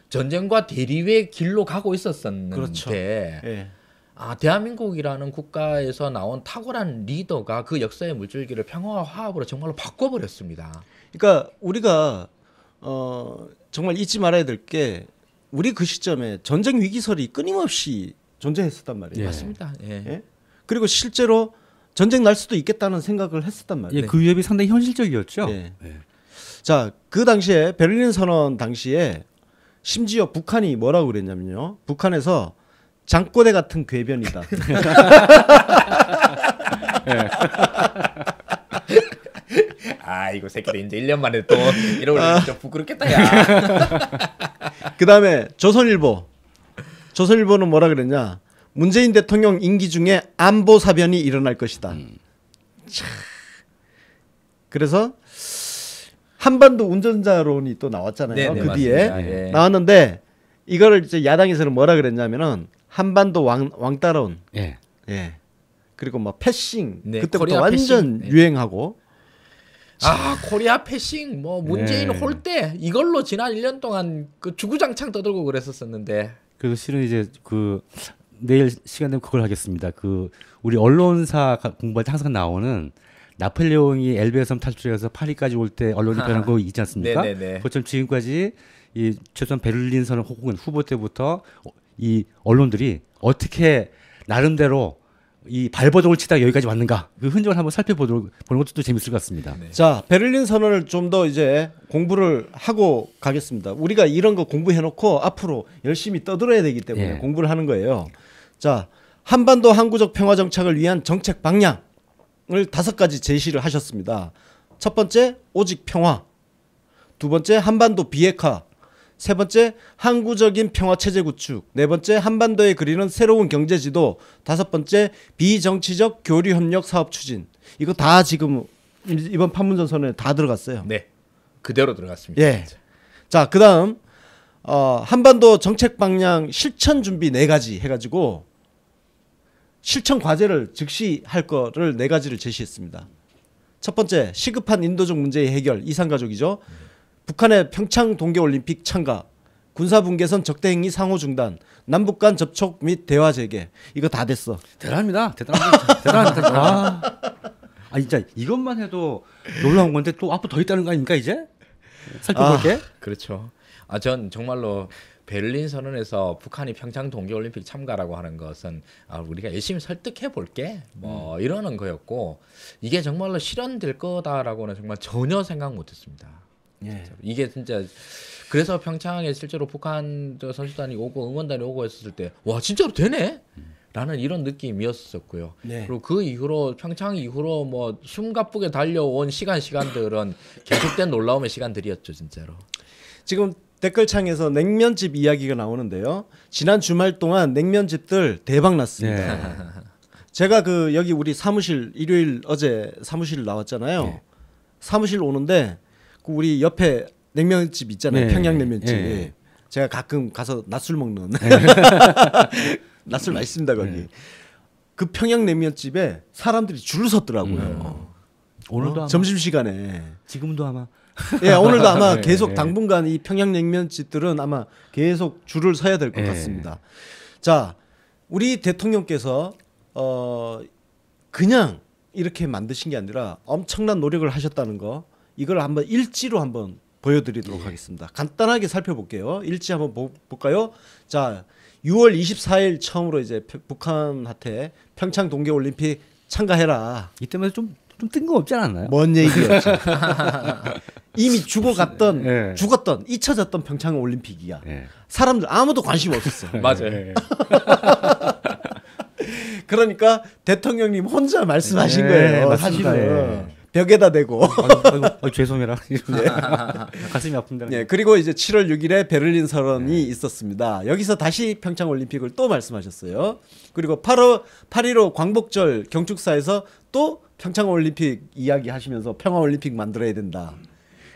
전쟁과 대립의 길로 가고 있었었는데 그렇죠. 예. 대한민국이라는 국가에서 나온 탁월한 리더가 그 역사의 물줄기를 평화와 화합으로 정말로 바꿔버렸습니다. 그러니까 우리가 정말 잊지 말아야 될 게 우리 그 시점에 전쟁 위기설이 끊임없이 존재했었단 말이에요. 예. 맞습니다. 예. 예? 그리고 실제로 전쟁 날 수도 있겠다는 생각을 했었단 말이에요. 예, 그 위협이 상당히 현실적이었죠. 예. 예. 자, 그 당시에 베를린 선언 당시에 심지어 북한이 뭐라고 그랬냐면요. 북한에서 장꼬대 같은 궤변이다. 이거 새끼들 이제 1년 만에 또 이러고 좀 부끄럽겠다, 야. 그 다음에 조선일보는 뭐라 그랬냐. 문재인 대통령 임기 중에 안보 사변이 일어날 것이다. 차. 그래서 한반도 운전자론이 또 나왔잖아요. 네네, 그 뒤에 맞습니다. 예. 나왔는데 이거를 이제 야당에서는 뭐라 그랬냐면은 한반도 왕따론. 예. 예. 그리고 뭐 패싱 네, 그때부터 코리아 완전 패싱. 네. 유행하고 코리아 패싱, 뭐 문재인 네. 홀대 이걸로 지난 1년 동안 그 주구장창 떠들고 그랬었었는데. 그래서 실은 이제 그 내일 시간 되면 그걸 하겠습니다. 그 우리 언론사 공부할 때 항상 나오는 나폴레옹이 엘베 섬 탈출해서 파리까지 올 때 언론이 변한 거 있지 않습니까? 네네네. 그것처럼 지금까지 이 최소한 베를린 선언 혹은 후보 때부터 이 언론들이 어떻게 나름대로 이 발버둥을 치다 여기까지 왔는가 그 흔적을 한번 살펴보는 것도 또 재밌을 것 같습니다. 네. 자, 베를린 선언을 좀 더 이제 공부를 하고 가겠습니다. 우리가 이런 거 공부해놓고 앞으로 열심히 떠들어야 되기 때문에 예. 공부를 하는 거예요. 자, 한반도 항구적 평화 정착을 위한 정책 방향을 5가지 제시를 하셨습니다. 첫 번째, 오직 평화. 두 번째, 한반도 비핵화. 세 번째, 항구적인 평화체제 구축. 네 번째, 한반도에 그리는 새로운 경제지도. 다섯 번째, 비정치적 교류협력 사업 추진. 이거 다 지금 이번 판문점 선언에 다 들어갔어요. 네, 그대로 들어갔습니다. 예. 자, 그다음 한반도 정책 방향 실천 준비 4가지 해가지고 실천 과제를 즉시 할 거를 4가지를 제시했습니다. 첫 번째, 시급한 인도적 문제의 해결. 이산가족이죠. 북한의 평창 동계올림픽 참가, 군사분계선 적대행위 상호 중단, 남북 간 접촉 및 대화 재개. 이거 다 됐어. 대단합니다. 대단합니다. 진짜 이것만 해도 놀라운 건데 또 앞으로 더 있다는 거 아닙니까 이제? 살펴볼게. 그렇죠. 전 정말로 베를린 선언에서 북한이 평창 동계올림픽 참가라고 하는 것은 우리가 열심히 설득해 볼게 뭐 이러는 거였고 이게 정말로 실현될 거다라고는 정말 전혀 생각 못했습니다. 예. 이게 진짜 그래서 평창에 실제로 북한 선수단이 오고 응원단이 오고 했을 때 와 진짜로 되네? 라는 이런 느낌이었었고요. 네. 그리고 그 이후로 평창 이후로 뭐 숨가쁘게 달려온 시간들은 계속된 놀라움의 시간들이었죠, 진짜로. 지금 댓글창에서 냉면집 이야기가 나오는데요. 지난 주말 동안 냉면집들 대박 났습니다. 제가 그 여기 우리 사무실 일요일 어제 사무실 나왔잖아요. 네. 사무실 오는데 그 우리 옆에 냉면집 있잖아요. 네. 평양냉면집. 네. 제가 가끔 가서 낮술 먹는 낮술 맛있습니다 거기. 그 평양냉면집에 사람들이 줄을 섰더라고요. 오늘도 아마 점심 시간에 지금도 아마 예, 오늘도 아마 네, 계속 네. 당분간 이 평양냉면집들은 아마 계속 줄을 서야 될 것 네. 같습니다. 자, 우리 대통령께서 그냥 이렇게 만드신 게 아니라 엄청난 노력을 하셨다는 거, 이걸 한번 일지로 한번 보여드리도록 하겠습니다. 간단하게 살펴볼게요. 일지 한번 볼까요? 자, 6월 24일 처음으로 이제 북한한테 평창 동계올림픽 참가해라. 이때마다 좀 뜬금없지 않았나요? 뭔 얘기였죠. 이미 죽었던 네. 잊혀졌던 평창 올림픽이야. 네. 사람들 아무도 관심 없었어. 맞아요. 그러니까 대통령님 혼자 말씀하신 네, 거예요. 맞습니다. 사실은 예. 벽에다 대고. 아이고, 죄송해라. 가슴이 아픈다. 네, 그리고 이제 7월 6일에 베를린 선언이 있었습니다. 여기서 다시 평창 올림픽을 또 말씀하셨어요. 그리고 8.15 광복절 경축사에서 또 평창 올림픽 이야기하시면서 평화 올림픽 만들어야 된다.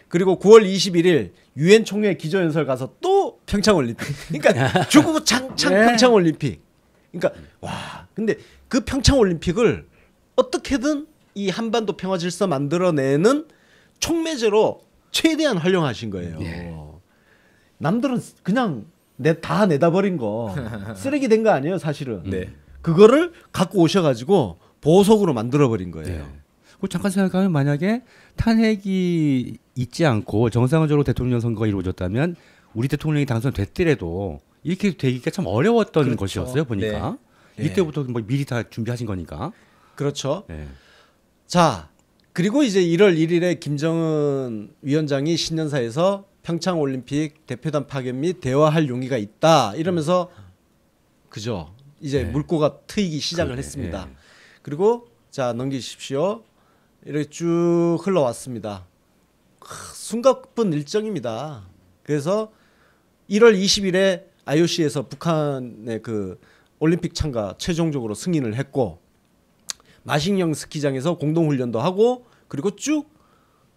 그리고 9월 21일 유엔 총회 기조연설 가서 또 평창 올림픽. 그러니까 주구장창 평창 올림픽. 그러니까 와, 근데 그 평창 올림픽을 어떻게든 이 한반도 평화 질서 만들어내는 촉매제로 최대한 활용하신 거예요. 남들은 그냥 다 내다 버린 거 쓰레기 된 거 아니에요, 사실은. 네. 그거를 갖고 오셔가지고 보석으로 만들어 버린 거예요. 잠깐 생각하면 만약에 탄핵이 있지 않고 정상적으로 대통령 선거가 이루어졌다면 우리 대통령이 당선됐더라도 이렇게 되기가 참 어려웠던 그렇죠. 것이었어요, 보니까. 네. 이때부터 뭐 미리 다 준비하신 거니까. 그렇죠. 네. 자, 그리고 이제 1월 1일에 김정은 위원장이 신년사에서 평창 올림픽 대표단 파견 및 대화할 용의가 있다 이러면서 그죠. 이제 물꼬가 트이기 시작을 했습니다. 그리고 자, 넘기십시오. 이렇게 쭉 흘러왔습니다. 숨가쁜 일정입니다. 그래서 1월 20일에 IOC에서 북한의 그 올림픽 참가 최종적으로 승인을 했고, 마식령 스키장에서 공동훈련도 하고, 그리고 쭉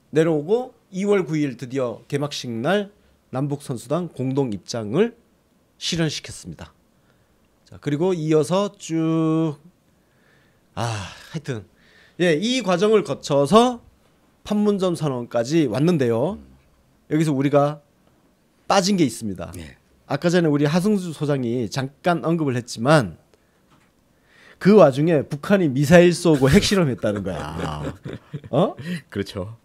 내려오고 2월 9일 드디어 개막식 날 남북 선수단 공동 입장을 실현시켰습니다. 자, 그리고 이어서 쭉 하여튼 이 과정을 거쳐서 판문점 선언까지 왔는데요. 여기서 우리가 빠진 게 있습니다. 아까 전에 우리 하승수 소장이 잠깐 언급을 했지만 그 와중에 북한이 미사일 쏘고 핵실험했다는 거야. 그렇죠.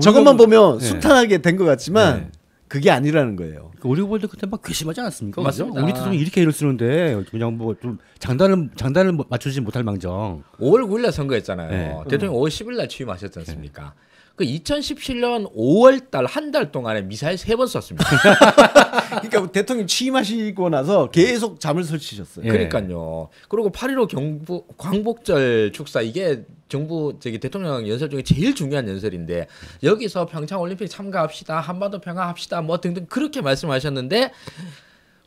저것만 보면 순탄하게 된 것 같지만 그게 아니라는 거예요. 우리가 볼 때 그때 막 괘씸하지 않았습니까? 맞습니다. 우리 대통령이 이렇게 애를 쓰는데 그냥 뭐 좀 장단을 맞추지 못할 망정. 5월 9일 날 선거했잖아요. 네. 대통령 5월 10일 날 취임하셨지 않습니까? 그 2017년 5월 달 한 달 동안에 미사일 3번 쐈습니다. 그러니까 대통령 취임하시고 나서 계속 잠을 설치셨어요. 그러니까요. 그리고 8.15 광복절 축사 이게 정부 대통령 연설 중에 제일 중요한 연설인데 여기서 평창 올림픽 참가합시다, 한반도 평화합시다, 뭐 등등 그렇게 말씀하셨는데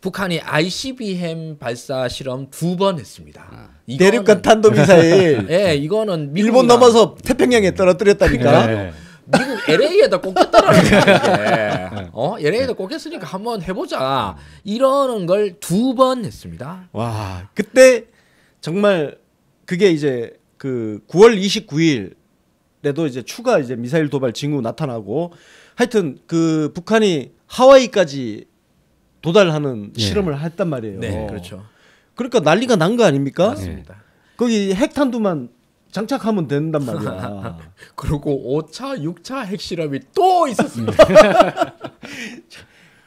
북한이 ICBM 발사 실험 2번 했습니다. 대륙간 탄도미사일. 이거는 일본 넘어서 태평양에 떨어뜨렸다니까. 네. 미국 LA에다 꽂겠다라는 거예요. LA에다 꽂겠으니까 한번 해보자. 이러는 걸 2번 했습니다. 와, 그때 정말 그게 이제 그 9월 29일에도 이제 추가 이제 미사일 도발 징후 나타나고 하여튼 그 북한이 하와이까지 도달하는 실험을 했단 말이에요. 네, 그렇죠. 그러니까 난리가 난 거 아닙니까? 맞습니다. 거기 핵탄두만 장착하면 된단 말이야. 그리고 5차, 6차 핵실험이 또 있었습니다.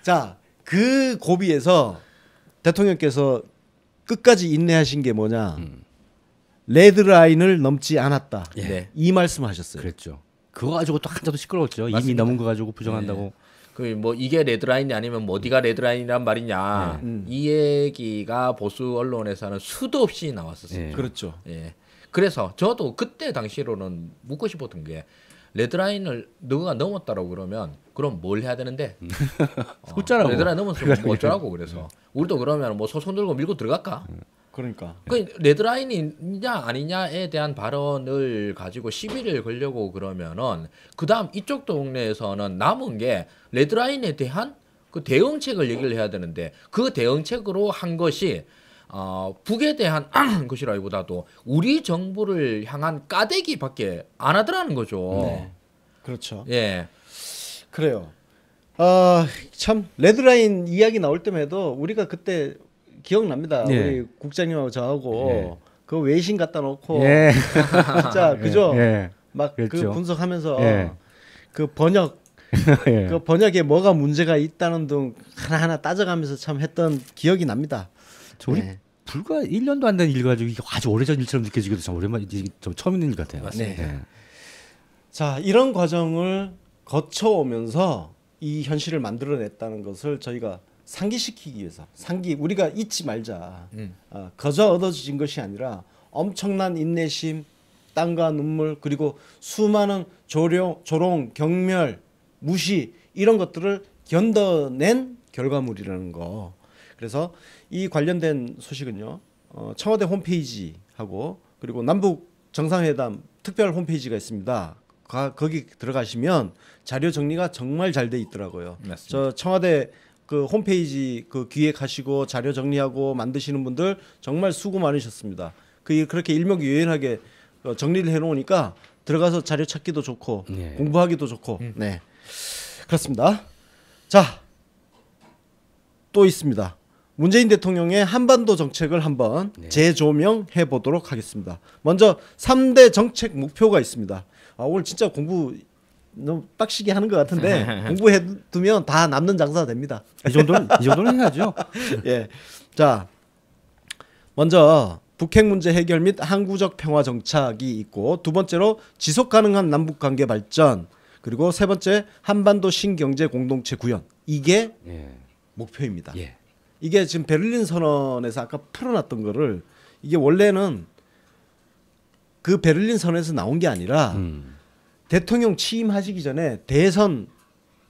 자, 그 고비에서 대통령께서 끝까지 인내하신 게 뭐냐? 레드라인을 넘지 않았다. 네. 이 말씀하셨어요. 그랬죠. 그거 가지고 또 한자도 시끄러웠죠. 맞습니다. 이미 넘은 거 가지고 부정한다고. 그 뭐 이게 레드라인이 아니면 뭐 어디가 레드라인이란 말이냐. 이 얘기가 보수 언론에서는 수도 없이 나왔었습니다. 그렇죠. 예. 그래서 저도 그때 당시로는 묻고 싶었던 게 레드라인을 너가 넘었다라고 그러면 그럼 뭘 해야 되는데? 숫자라고. 레드라인 넘었으면 뭐 어쩌라고 그래서 우리도 그러면 뭐 소송 들고 밀고 들어갈까? 그러니까. 그 레드라인이냐 아니냐에 대한 발언을 가지고 시비를 걸려고 그러면은 그다음 이쪽 동네에서는 남은 게 레드라인에 대한 그 대응책을 얘기를 해야 되는데 그 대응책으로 한 것이 북에 대한 것이라기보다도 우리 정부를 향한 까대기밖에 안 하더라는 거죠. 네. 그렇죠. 예. 그래요. 참 레드라인 이야기 나올 때마다 우리가 그때 기억납니다. 예. 우리 국장님하고 저하고 예. 그 외신 갖다 놓고 예. 진짜 그죠? 예. 막 그 그랬죠. 분석하면서 예. 그 번역 예. 그 번역에 뭐가 문제가 있다는 등 하나하나 따져가면서 참 했던 기억이 납니다. 우리 네. 불과 1년도 안 된 일 가지고 이게 아주 오래전 일처럼 느껴지기도 참 오랜만에 좀 처음 있는 일 같아요. 맞습니다. 네. 자, 이런 과정을 거쳐오면서 이 현실을 만들어냈다는 것을 저희가 상기시키기 위해서 우리가 잊지 말자. 거저 얻어진 것이 아니라 엄청난 인내심, 땀과 눈물 그리고 수많은 조롱, 경멸, 무시 이런 것들을 견뎌낸 결과물이라는 거. 그래서 이 관련된 소식은요. 청와대 홈페이지하고 그리고 남북 정상회담 특별 홈페이지가 있습니다. 거기 들어가시면 자료 정리가 정말 잘 돼 있더라고요. 맞습니다. 저 청와대 그 홈페이지 그 기획하시고 자료 정리하고 만드시는 분들 정말 수고 많으셨습니다. 그렇게 일목요연하게 정리를 해놓으니까 들어가서 자료 찾기도 좋고 네. 공부하기도 좋고 네 그렇습니다. 자, 또 있습니다. 문재인 대통령의 한반도 정책을 한번 재조명해 보도록 하겠습니다. 먼저 3대 정책 목표가 있습니다. 오늘 진짜 공부 너무 빡시게 하는 것 같은데 공부해 두면 다 남는 장사 됩니다. 이 정도는 해야죠. 예. 자, 먼저 북핵 문제 해결 및 항구적 평화 정착이 있고 두 번째로 지속 가능한 남북 관계 발전 그리고 세 번째 한반도 신경제 공동체 구현 이게 예. 목표입니다. 예. 이게 지금 베를린 선언에서 아까 풀어놨던 거를 이게 원래는 그 베를린 선언에서 나온 게 아니라 대통령 취임하시기 전에 대선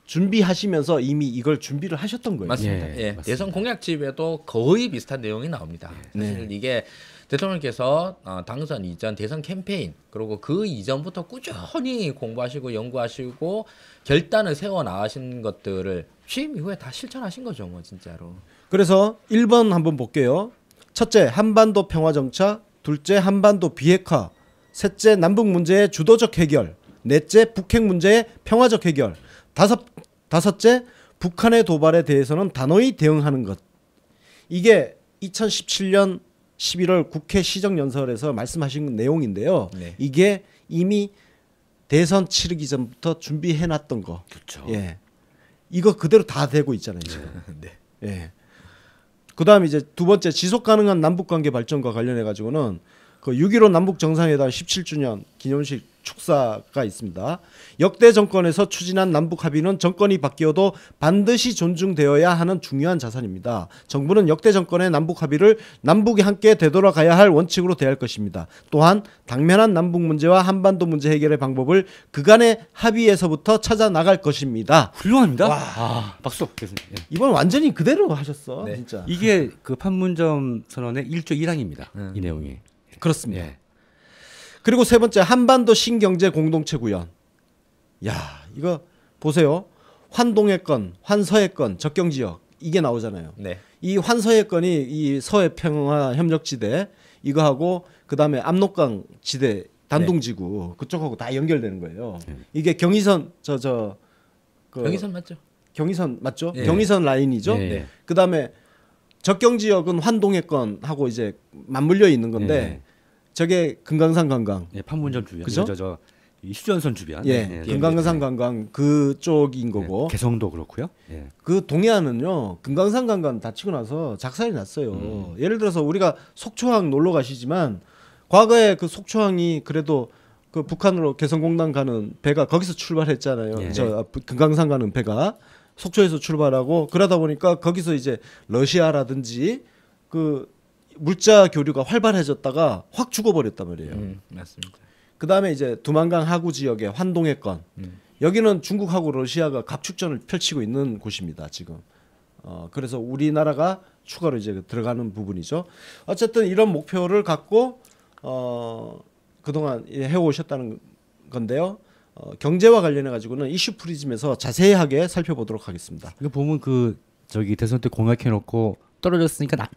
준비하시면서 이미 이걸 준비를 하셨던 거예요. 맞습니다. 예, 예, 맞습니다. 대선 공약집에도 거의 비슷한 내용이 나옵니다. 사실 이게 대통령께서 당선 이전 대선 캠페인 그리고 그 이전부터 꾸준히 공부하시고 연구하시고 결단을 세워 나가신 것들을 취임 이후에 다 실천하신 거죠, 뭐 진짜로. 그래서 1번 한번 볼게요. 첫째, 한반도 평화 정착. 둘째, 한반도 비핵화. 셋째, 남북 문제의 주도적 해결. 넷째, 북핵 문제의 평화적 해결. 다섯째, 북한의 도발에 대해서는 단호히 대응하는 것. 이게 2017년 11월 국회 시정연설에서 말씀하신 내용인데요. 네. 이게 이미 대선 치르기 전부터 준비해놨던 거. 그렇죠. 예, 이거 그대로 다 되고 있잖아요. 지금. 네. 예. 그다음에 이제 두 번째 지속 가능한 남북 관계 발전과 관련해 가지고는 그 6.15 남북 정상회담 17주년 기념식 축사가 있습니다. 역대 정권에서 추진한 남북 합의는 정권이 바뀌어도 반드시 존중되어야 하는 중요한 자산입니다. 정부는 역대 정권의 남북 합의를 남북이 함께 되돌아가야 할 원칙으로 대할 것입니다. 또한 당면한 남북 문제와 한반도 문제 해결의 방법을 그간의 합의에서부터 찾아 나갈 것입니다. 훌륭합니다. 박수. 예. 이번 완전히 그대로 하셨어. 네. 진짜. 이게 그 판문점 선언의 1조 1항입니다. 이 내용이. 그렇습니다. 예. 그리고 세 번째 한반도 신경제 공동체 구현. 야, 이거 보세요. 환동의 건, 환서의 건, 적경 지역 이게 나오잖아요. 네. 이 환서의 건이 이 서해 평화 협력지대 이거하고 그다음에 압록강 지대 단둥지구 그쪽하고 다 연결되는 거예요. 이게 경의선 그 경의선 맞죠? 경의선 맞죠? 예. 경의선 라인이죠. 예. 그다음에 적경 지역은 환동의 건하고 이제 맞물려 있는 건데 예. 저게 금강산 관광. 예, 판문점 주변. 그죠? 이 휴전선 주변. 예, 금강산 관광 그쪽인 거고. 개성도 그렇고요. 예. 그 동해안은요 금강산 관광 다치고 나서 작살이 났어요. 예를 들어서 우리가 속초항 놀러 가시지만 과거에 그 속초항이 그래도 그 북한으로 개성공단 가는 배가 거기서 출발했잖아요. 예. 저 금강산 가는 배가 속초에서 출발하고 그러다 보니까 거기서 이제 러시아라든지 그 물자 교류가 활발해졌다가 확 죽어버렸단 말이에요. 맞습니다. 그 다음에 이제 두만강 하구 지역의 환동의 건 여기는 중국하고 러시아가 갑축전을 펼치고 있는 곳입니다. 지금. 그래서 우리나라가 추가로 이제 들어가는 부분이죠. 어쨌든 이런 목표를 갖고 그동안 해오셨다는 건데요. 경제와 관련해 가지고는 이슈 프리즘에서 자세하게 살펴보도록 하겠습니다. 이거 보면 그 저기 대선 때 공약해놓고 떨어졌으니까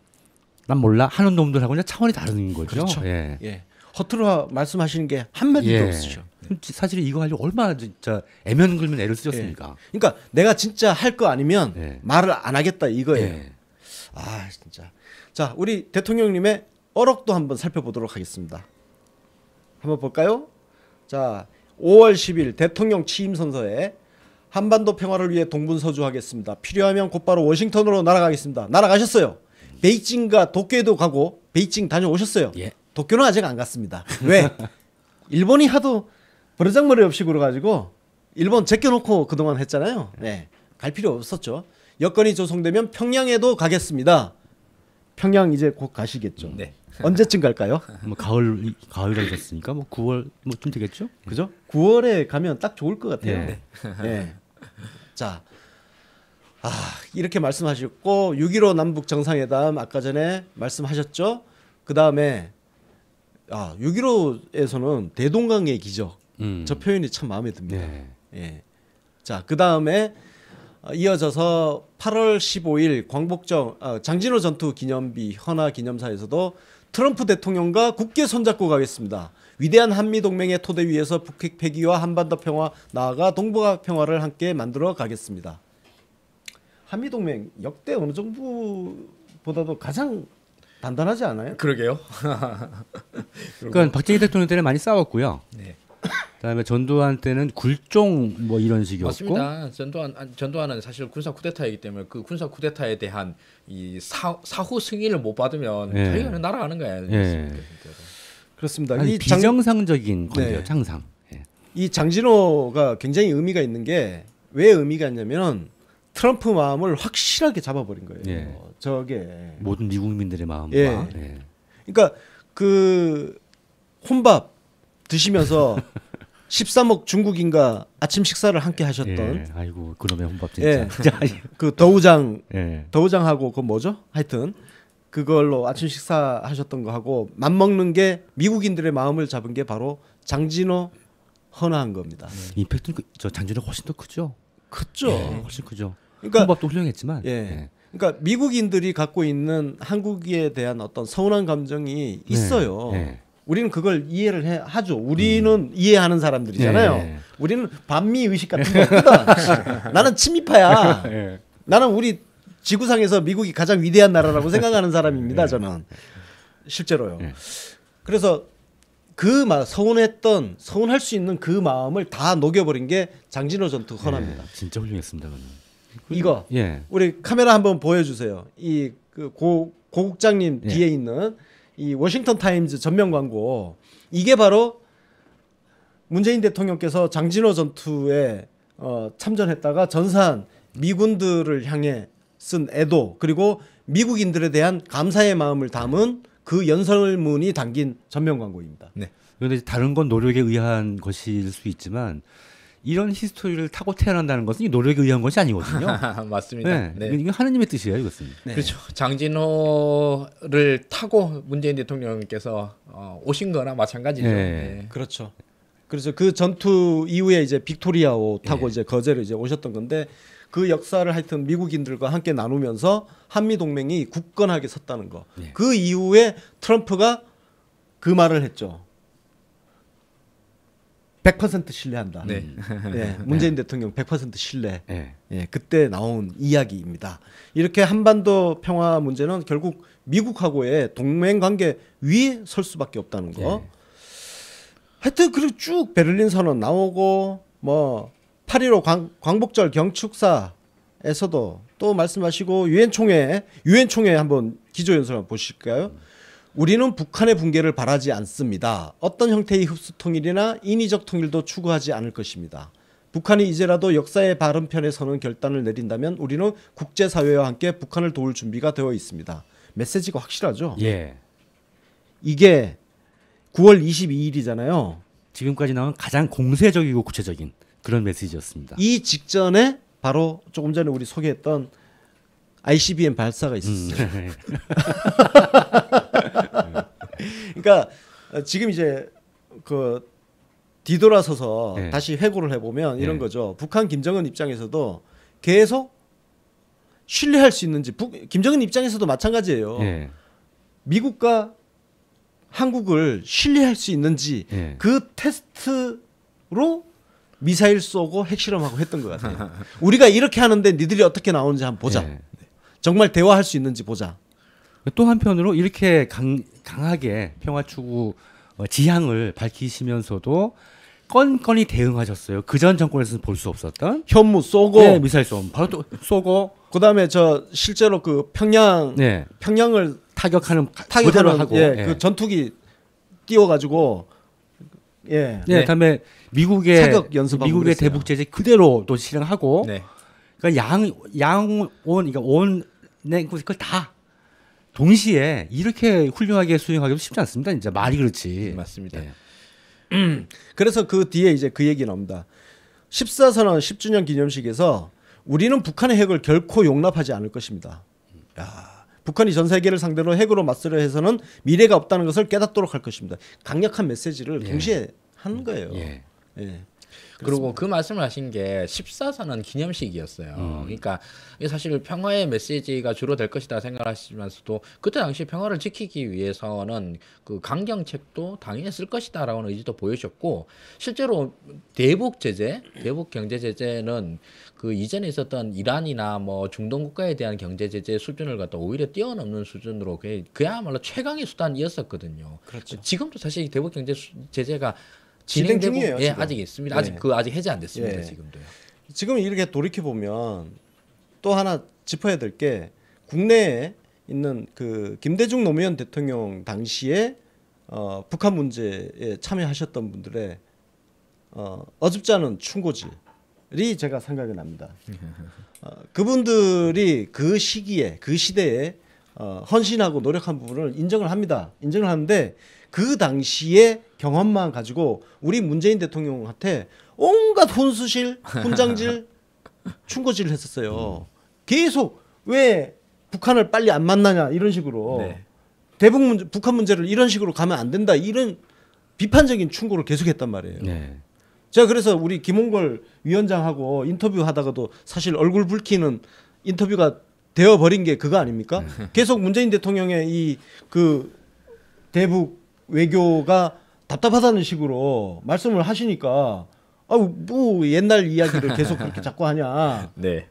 난 몰라 하는 놈들하고는 차원이 다른 거죠. 그렇죠. 예. 예. 허투루 말씀하시는 게 한마디도 예. 없으셔. 사실 이거 하려고 얼마나 진짜 애면 긁면 애를 쓰셨습니까? 그러니까 내가 진짜 할 거 아니면 예. 말을 안 하겠다 이거예요. 예. 아 진짜. 자 우리 대통령님의 어록도 한번 살펴보도록 하겠습니다. 한번 볼까요? 자 5월 10일 대통령 취임 선서에 한반도 평화를 위해 동분서주하겠습니다. 필요하면 곧바로 워싱턴으로 날아가겠습니다. 날아가셨어요. 베이징과 도쿄에도 가고 베이징 다녀오셨어요. 예. 도쿄는 아직 안 갔습니다. 왜? 일본이 하도 버르장머리 없이 굴어가지고 일본 제껴놓고 그동안 했잖아요. 네, 갈 필요 없었죠. 여건이 조성되면 평양에도 가겠습니다. 평양 이제 곧 가시겠죠. 네. 언제쯤 갈까요? 뭐 가을이라 하셨으니까 뭐 9월 뭐쯤 되겠죠? 그죠? 9월에 가면 딱 좋을 것 같아요. 네. 네. 자, 이렇게 말씀하셨고 6.15 남북 정상회담 아까 전에 말씀하셨죠. 그 다음에 6.15에서는 대동강의 기적 저 표현이 참 마음에 듭니다. 네. 예. 자, 그 다음에 이어져서 8월 15일 광복절 장진호 전투 기념비 헌화 기념사에서도 트럼프 대통령과 굳게 손잡고 가겠습니다. 위대한 한미동맹의 토대 위에서 북핵 폐기와 한반도 평화 나아가 동북아 평화를 함께 만들어 가겠습니다. 한미동맹 역대 어느 정부보다도 가장 단단하지 않아요? 그러게요. 그러니까 박정희 대통령 때는 많이 싸웠고요. 네. 그다음에 전두환 때는 굴종 뭐 이런 식이었고. 맞습니다. 전두환은 사실 군사 쿠데타이기 때문에 그 군사 쿠데타에 대한 이 사후 승인을 못 받으면 예. 자기가 날아가는 거야. 예. 그렇습니다. 아니, 이 비정상적인 건데요. 네. 항상. 예. 이 장진호가 굉장히 의미가 있는 게 왜 의미가 있냐면 트럼프 마음을 확실하게 잡아버린 거예요. 예. 저게 모든 미국민들의 마음과. 예. 예. 그러니까 그 혼밥 드시면서 13억 중국인과 아침 식사를 함께 하셨던 예. 아이고 그놈의 혼밥 진짜. 예. 그 더우장 예. 더우장하고 그 뭐죠? 하여튼 그걸로 아침 식사하셨던 거 하고 맞먹는 게 미국인들의 마음을 잡은 게 바로 장진호 헌화한 겁니다. 임팩트는 저 장진호가 훨씬 더 크죠. 크죠. 예. 훨씬 크죠. 그러니까 혼밥도 훌륭했지만. 예. 예. 그러니까 미국인들이 갖고 있는 한국에 대한 어떤 서운한 감정이 있어요. 예. 우리는 그걸 이해를 하죠. 우리는 이해하는 사람들이잖아요. 예. 우리는 반미 의식 같은 거 없거든. 나는 친미파야. 예. 나는 우리 지구상에서 미국이 가장 위대한 나라라고 생각하는 사람입니다. 저는 실제로요. 예. 그래서 그 서운할 수 있는 그 마음을 다 녹여버린 게 장진호 전투 헌화입니다. 예. 진짜 훌륭했습니다. 그건. 이거 예. 우리 카메라 한번 보여주세요. 이 그 고국장님 예. 뒤에 있는 이 워싱턴 타임즈 전면 광고 이게 바로 문재인 대통령께서 장진호 전투에 참전했다가 전사한 미군들을 향해 쓴 애도 그리고 미국인들에 대한 감사의 마음을 담은 그 연설문이 담긴 전면 광고입니다. 네. 그런데 다른 건 노력에 의한 것일 수 있지만 이런 히스토리를 타고 태어난다는 것은 이 노력에 의한 것이 아니거든요. 맞습니다. 네. 네. 이건 하느님의 뜻이에요, 이것은. 네. 그렇죠. 장진호를 타고 문재인 대통령께서 오신 거나 마찬가지죠. 네. 네. 그렇죠. 그래서 그 전투 이후에 이제 빅토리아호 타고 이제 거제로 이제 오셨던 건데 그 역사를 하여튼 미국인들과 함께 나누면서 한미 동맹이 굳건하게 섰다는 거. 그 이후에 트럼프가 그 말을 했죠. 100% 신뢰한다. 네. 예, 문재인 대통령 100% 신뢰. 네. 예, 그때 나온 이야기입니다. 이렇게 한반도 평화 문제는 결국 미국하고의 동맹 관계 위에 설 수밖에 없다는 거. 하여튼 그리고 쭉 베를린 선언 나오고 뭐 8.15 광복절 경축사에서도 또 말씀하시고 유엔 총회 한번 기조연설 한번 보실까요? 우리는 북한의 붕괴를 바라지 않습니다. 어떤 형태의 흡수 통일이나 인위적 통일도 추구하지 않을 것입니다. 북한이 이제라도 역사의 바른 편에 서는 결단을 내린다면 우리는 국제사회와 함께 북한을 도울 준비가 되어 있습니다. 메시지가 확실하죠? 예. 이게 9월 22일이잖아요. 지금까지 나온 가장 공세적이고 구체적인 그런 메시지였습니다. 이 직전에 바로 조금 전에 우리 소개했던 ICBM 발사가 있었어요. 그러니까 지금 이제 그 뒤돌아서서 네. 다시 회고를 해보면 이런 네. 거죠. 북한 김정은 입장에서도 계속 신뢰할 수 있는지 김정은 입장에서도 마찬가지예요. 예. 미국과 한국을 신뢰할 수 있는지 예. 그 테스트로 미사일 쏘고 핵실험하고 했던 것 같아요. 우리가 이렇게 하는데 니들이 어떻게 나오는지 한번 보자. 예. 정말 대화할 수 있는지 보자. 또 한편으로 이렇게 강하게 평화 추구 지향을 밝히시면서도 건건히 대응하셨어요. 그전 정권에서는 볼 수 없었던 현무 쏘고 네, 미사일 쏘고 바로 또 쏘고 그다음에 저 실제로 그 네. 평양을 타격하는 타격하는 그대로 하고 예, 그 전투기 띄워가지고 예. 네, 그다음에 미국의 사격 연습하고 미국의 그랬어요. 대북 제재 그대로 또 실행하고 네. 그러니까 양온 그러니까 온 네, 그걸 다 동시에 이렇게 훌륭하게 수행하기도 쉽지 않습니다. 진짜 말이 그렇지. 맞습니다. 예. 그래서 그 뒤에 이제 그 얘기 나옵니다. 14선언 10주년 기념식에서 우리는 북한의 핵을 결코 용납하지 않을 것입니다. 야, 북한이 전 세계를 상대로 핵으로 맞서려 해서는 미래가 없다는 것을 깨닫도록 할 것입니다. 강력한 메시지를 동시에 한 거예요. 예. 예. 그리고 그 말씀을 하신 게 14선언 기념식이었어요. 그러니까 이게 사실 평화의 메시지가 주로 될 것이다 생각하시면서도 그때 당시 평화를 지키기 위해서는 그 강경책도 당연히 쓸 것이다라는 의지도 보여주셨고 실제로 대북 제재, 대북 경제 제재는 그 이전에 있었던 이란이나 뭐 중동 국가에 대한 경제 제재 수준을 갖다 오히려 뛰어넘는 수준으로 그야말로 최강의 수단이었었거든요. 그렇죠. 지금도 사실 대북 경제 제재가 진행 진행되고 중이에요, 예, 지금. 아직 있습니다. 예. 아직 해제 안 됐습니다. 예. 지금도요. 지금 이렇게 돌이켜 보면 또 하나 짚어야 될 게 국내에 있는 그 김대중 노무현 대통령 당시에 북한 문제에 참여하셨던 분들의 어줍지 않은 충고질이 제가 생각이 납니다. 그분들이 그 시기에 그 시대에 헌신하고 노력한 부분을 인정을 합니다. 인정을 하는데 그 당시의 경험만 가지고 우리 문재인 대통령한테 온갖 혼수실, 훈장질, 충고질을 했었어요. 계속 왜 북한을 빨리 안 만나냐 이런 식으로 네. 북한 문제를 이런 식으로 가면 안 된다 이런 비판적인 충고를 계속했단 말이에요. 네. 제가 그래서 우리 김홍걸 위원장하고 인터뷰하다가도 사실 얼굴 붉히는 인터뷰가 되어버린 게 그거 아닙니까? 계속 문재인 대통령의 이 그 대북 외교가 답답하다는 식으로 말씀을 하시니까 뭐 옛날 이야기를 계속 그렇게 자꾸 하냐. 네.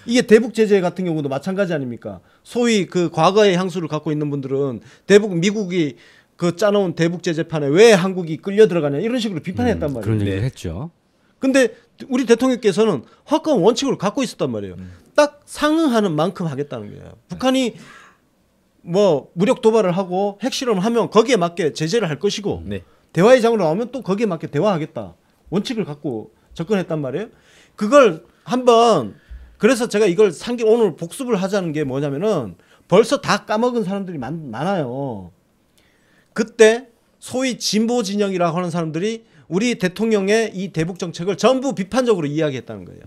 이게 대북 제재 같은 경우도 마찬가지 아닙니까? 소위 그 과거의 향수를 갖고 있는 분들은 미국이 그 짜놓은 대북 제재판에 왜 한국이 끌려 들어가냐 이런 식으로 비판했단 말이에요. 그런 얘기를 했죠. 근데 우리 대통령께서는 확고한 원칙을 갖고 있었단 말이에요. 딱 상응하는 만큼 하겠다는 거예요. 북한이 뭐 무력 도발을 하고 핵실험을 하면 거기에 맞게 제재를 할 것이고 네. 대화의 장으로 나오면 또 거기에 맞게 대화하겠다. 원칙을 갖고 접근했단 말이에요. 그걸 한번 그래서 제가 이걸 오늘 복습을 하자는 게 뭐냐면은 벌써 다 까먹은 사람들이 많아요. 그때 소위 진보 진영이라고 하는 사람들이 우리 대통령의 이 대북 정책을 전부 비판적으로 이야기했다는 거예요.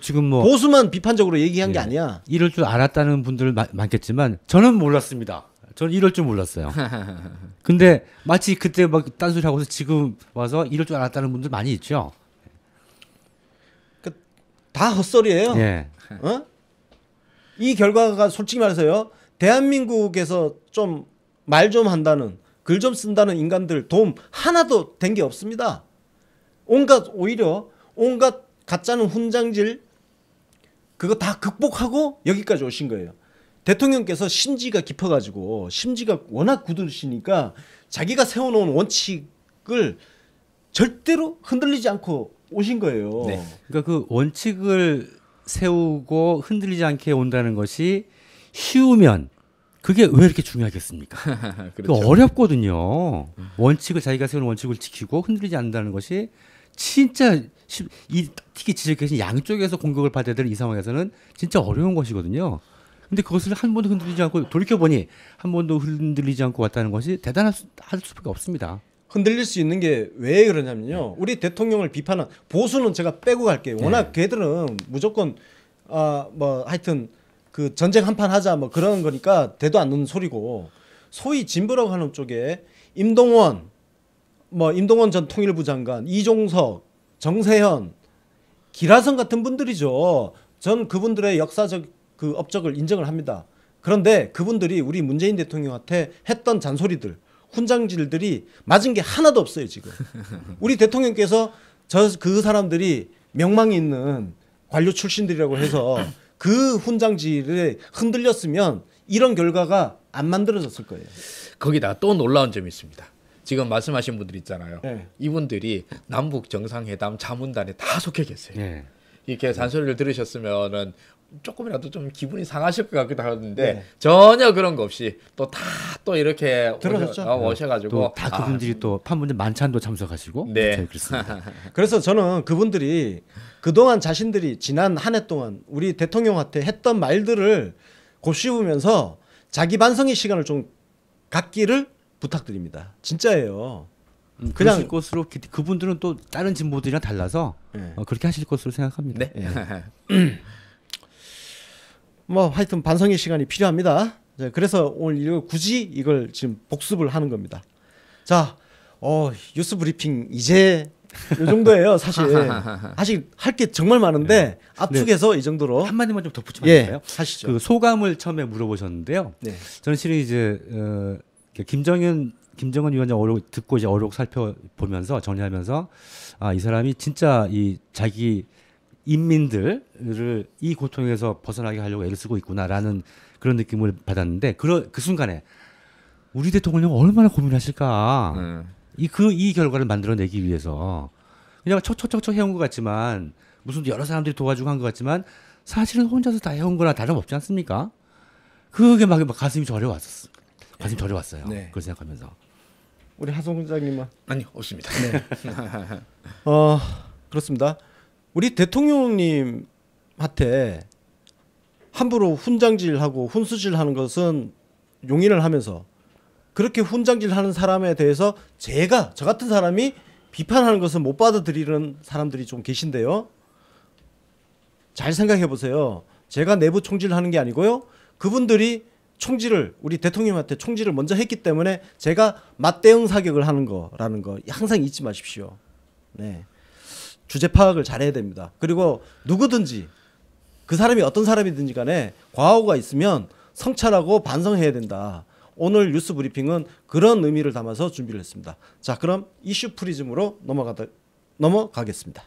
지금 뭐 보수만 비판적으로 얘기한 게 아니야. 이럴 줄 알았다는 분들 많겠지만 저는 몰랐습니다. 저는 이럴 줄 몰랐어요. 근데 마치 그때 막 딴소리 하고서 지금 와서 이럴 줄 알았다는 분들 많이 있죠. 다 헛소리예요. 예. 이 결과가 솔직히 말해서요. 대한민국에서 좀 말 좀 한다는 글 좀 쓴다는 인간들 도움 하나도 된 게 없습니다. 오히려 온갖 가짜는 훈장질 그거 다 극복하고 여기까지 오신 거예요. 대통령께서 심지가 깊어가지고 심지가 워낙 굳으시니까 자기가 세워놓은 원칙을 절대로 흔들리지 않고 오신 거예요. 네. 그러니까 그 원칙을 세우고 흔들리지 않게 온다는 것이 쉬우면 그게 왜 이렇게 중요하겠습니까? 그렇죠. 어렵거든요. 원칙을 자기가 세운 원칙을 지키고 흔들리지 않는다는 것이 진짜 특히 지적해진 양쪽에서 공격을 받아야 될 이 상황에서는 진짜 어려운 것이거든요. 근데 그것을 한 번도 흔들리지 않고 돌이켜보니 한 번도 흔들리지 않고 왔다는 것이 대단할 수밖에 없습니다. 흔들릴 수 있는 게 왜 그러냐면요. 우리 대통령을 비판한 보수는 제가 빼고 갈게요. 워낙 걔들은 무조건 뭐 하여튼 그 전쟁 한판 하자 뭐 그런 거니까 대도 않는 소리고 소위 진보라고 하는 쪽에 임동원 전 통일부 장관, 이종석, 정세현, 기라성 같은 분들이죠. 전 그분들의 역사적 그 업적을 인정을 합니다. 그런데 그분들이 우리 문재인 대통령한테 했던 잔소리들, 훈장질들이 맞은 게 하나도 없어요 지금. 우리 대통령께서 그 사람들이 명망이 있는 관료 출신들이라고 해서 그 훈장질에 흔들렸으면 이런 결과가 안 만들어졌을 거예요. 거기다 또 놀라운 점이 있습니다. 지금 말씀하신 분들 있잖아요. 네. 이분들이 남북 정상회담 자문단에 다 속해 계세요. 네. 이렇게 잔소리를 들으셨으면은 조금이라도 좀 기분이 상하실 것 같기도 하는데 네. 전혀 그런 거 없이 또 다 또 이렇게 들어섰죠. 오셔가지고 또 다 그분들이 또 판문점 만찬도 참석하시고 네. 네, 그렇습니다. 그래서 저는 그분들이 그동안 자신들이 지난 한 해 동안 우리 대통령한테 했던 말들을 곱씹으면서 자기 반성의 시간을 좀 갖기를 부탁드립니다. 진짜예요. 그냥 그냥 것으로 그분들은 또 다른 진보들이랑 달라서 네. 그렇게 하실 것으로 생각합니다. 네. 뭐 하여튼 반성의 시간이 필요합니다. 그래서 오늘 굳이 이걸 지금 복습을 하는 겁니다. 자, 뉴스 브리핑 이제 이 정도예요. 사실 아직 할 게 정말 많은데 압축해서 이 정도로 한마디만 좀 덧붙이면 안 될까요? 하시죠. 그 소감을 처음에 물어보셨는데요. 네. 저는 실은 이제 김정은 위원장 어록 듣고 이제 어록 살펴보면서 정리하면서 이 사람이 진짜 이 자기 인민들을 이 고통에서 벗어나게 하려고 애를 쓰고 있구나라는 그런 느낌을 받았는데 그 순간에 우리 대통령이 얼마나 고민하실까. 이 결과를 만들어내기 위해서 그냥 척척척척 해온 것 같지만 무슨 여러 사람들이 도와주고 한 것 같지만 사실은 혼자서 다 해온 거나 다름없지 않습니까? 그게 막 가슴이 저려왔었어. 가슴이 저려왔어요. 네. 그걸 생각하면서. 우리 하성 원장님은 아니 없습니다. 네. 그렇습니다. 우리 대통령님한테 함부로 훈장질하고 훈수질하는 것은 용인을 하면서 그렇게 훈장질하는 사람에 대해서 저 같은 사람이 비판하는 것은 못 받아들이는 사람들이 좀 계신데요. 잘 생각해 보세요. 제가 내부 총질하는 게 아니고요. 그분들이 우리 대통령한테 총질을 먼저 했기 때문에 제가 맞대응 사격을 하는 거라는 거 항상 잊지 마십시오. 네. 주제 파악을 잘해야 됩니다. 그리고 누구든지 그 사람이 어떤 사람이든지 간에 과오가 있으면 성찰하고 반성해야 된다. 오늘 뉴스 브리핑은 그런 의미를 담아서 준비를 했습니다. 자, 그럼 이슈 프리즘으로 넘어가겠습니다.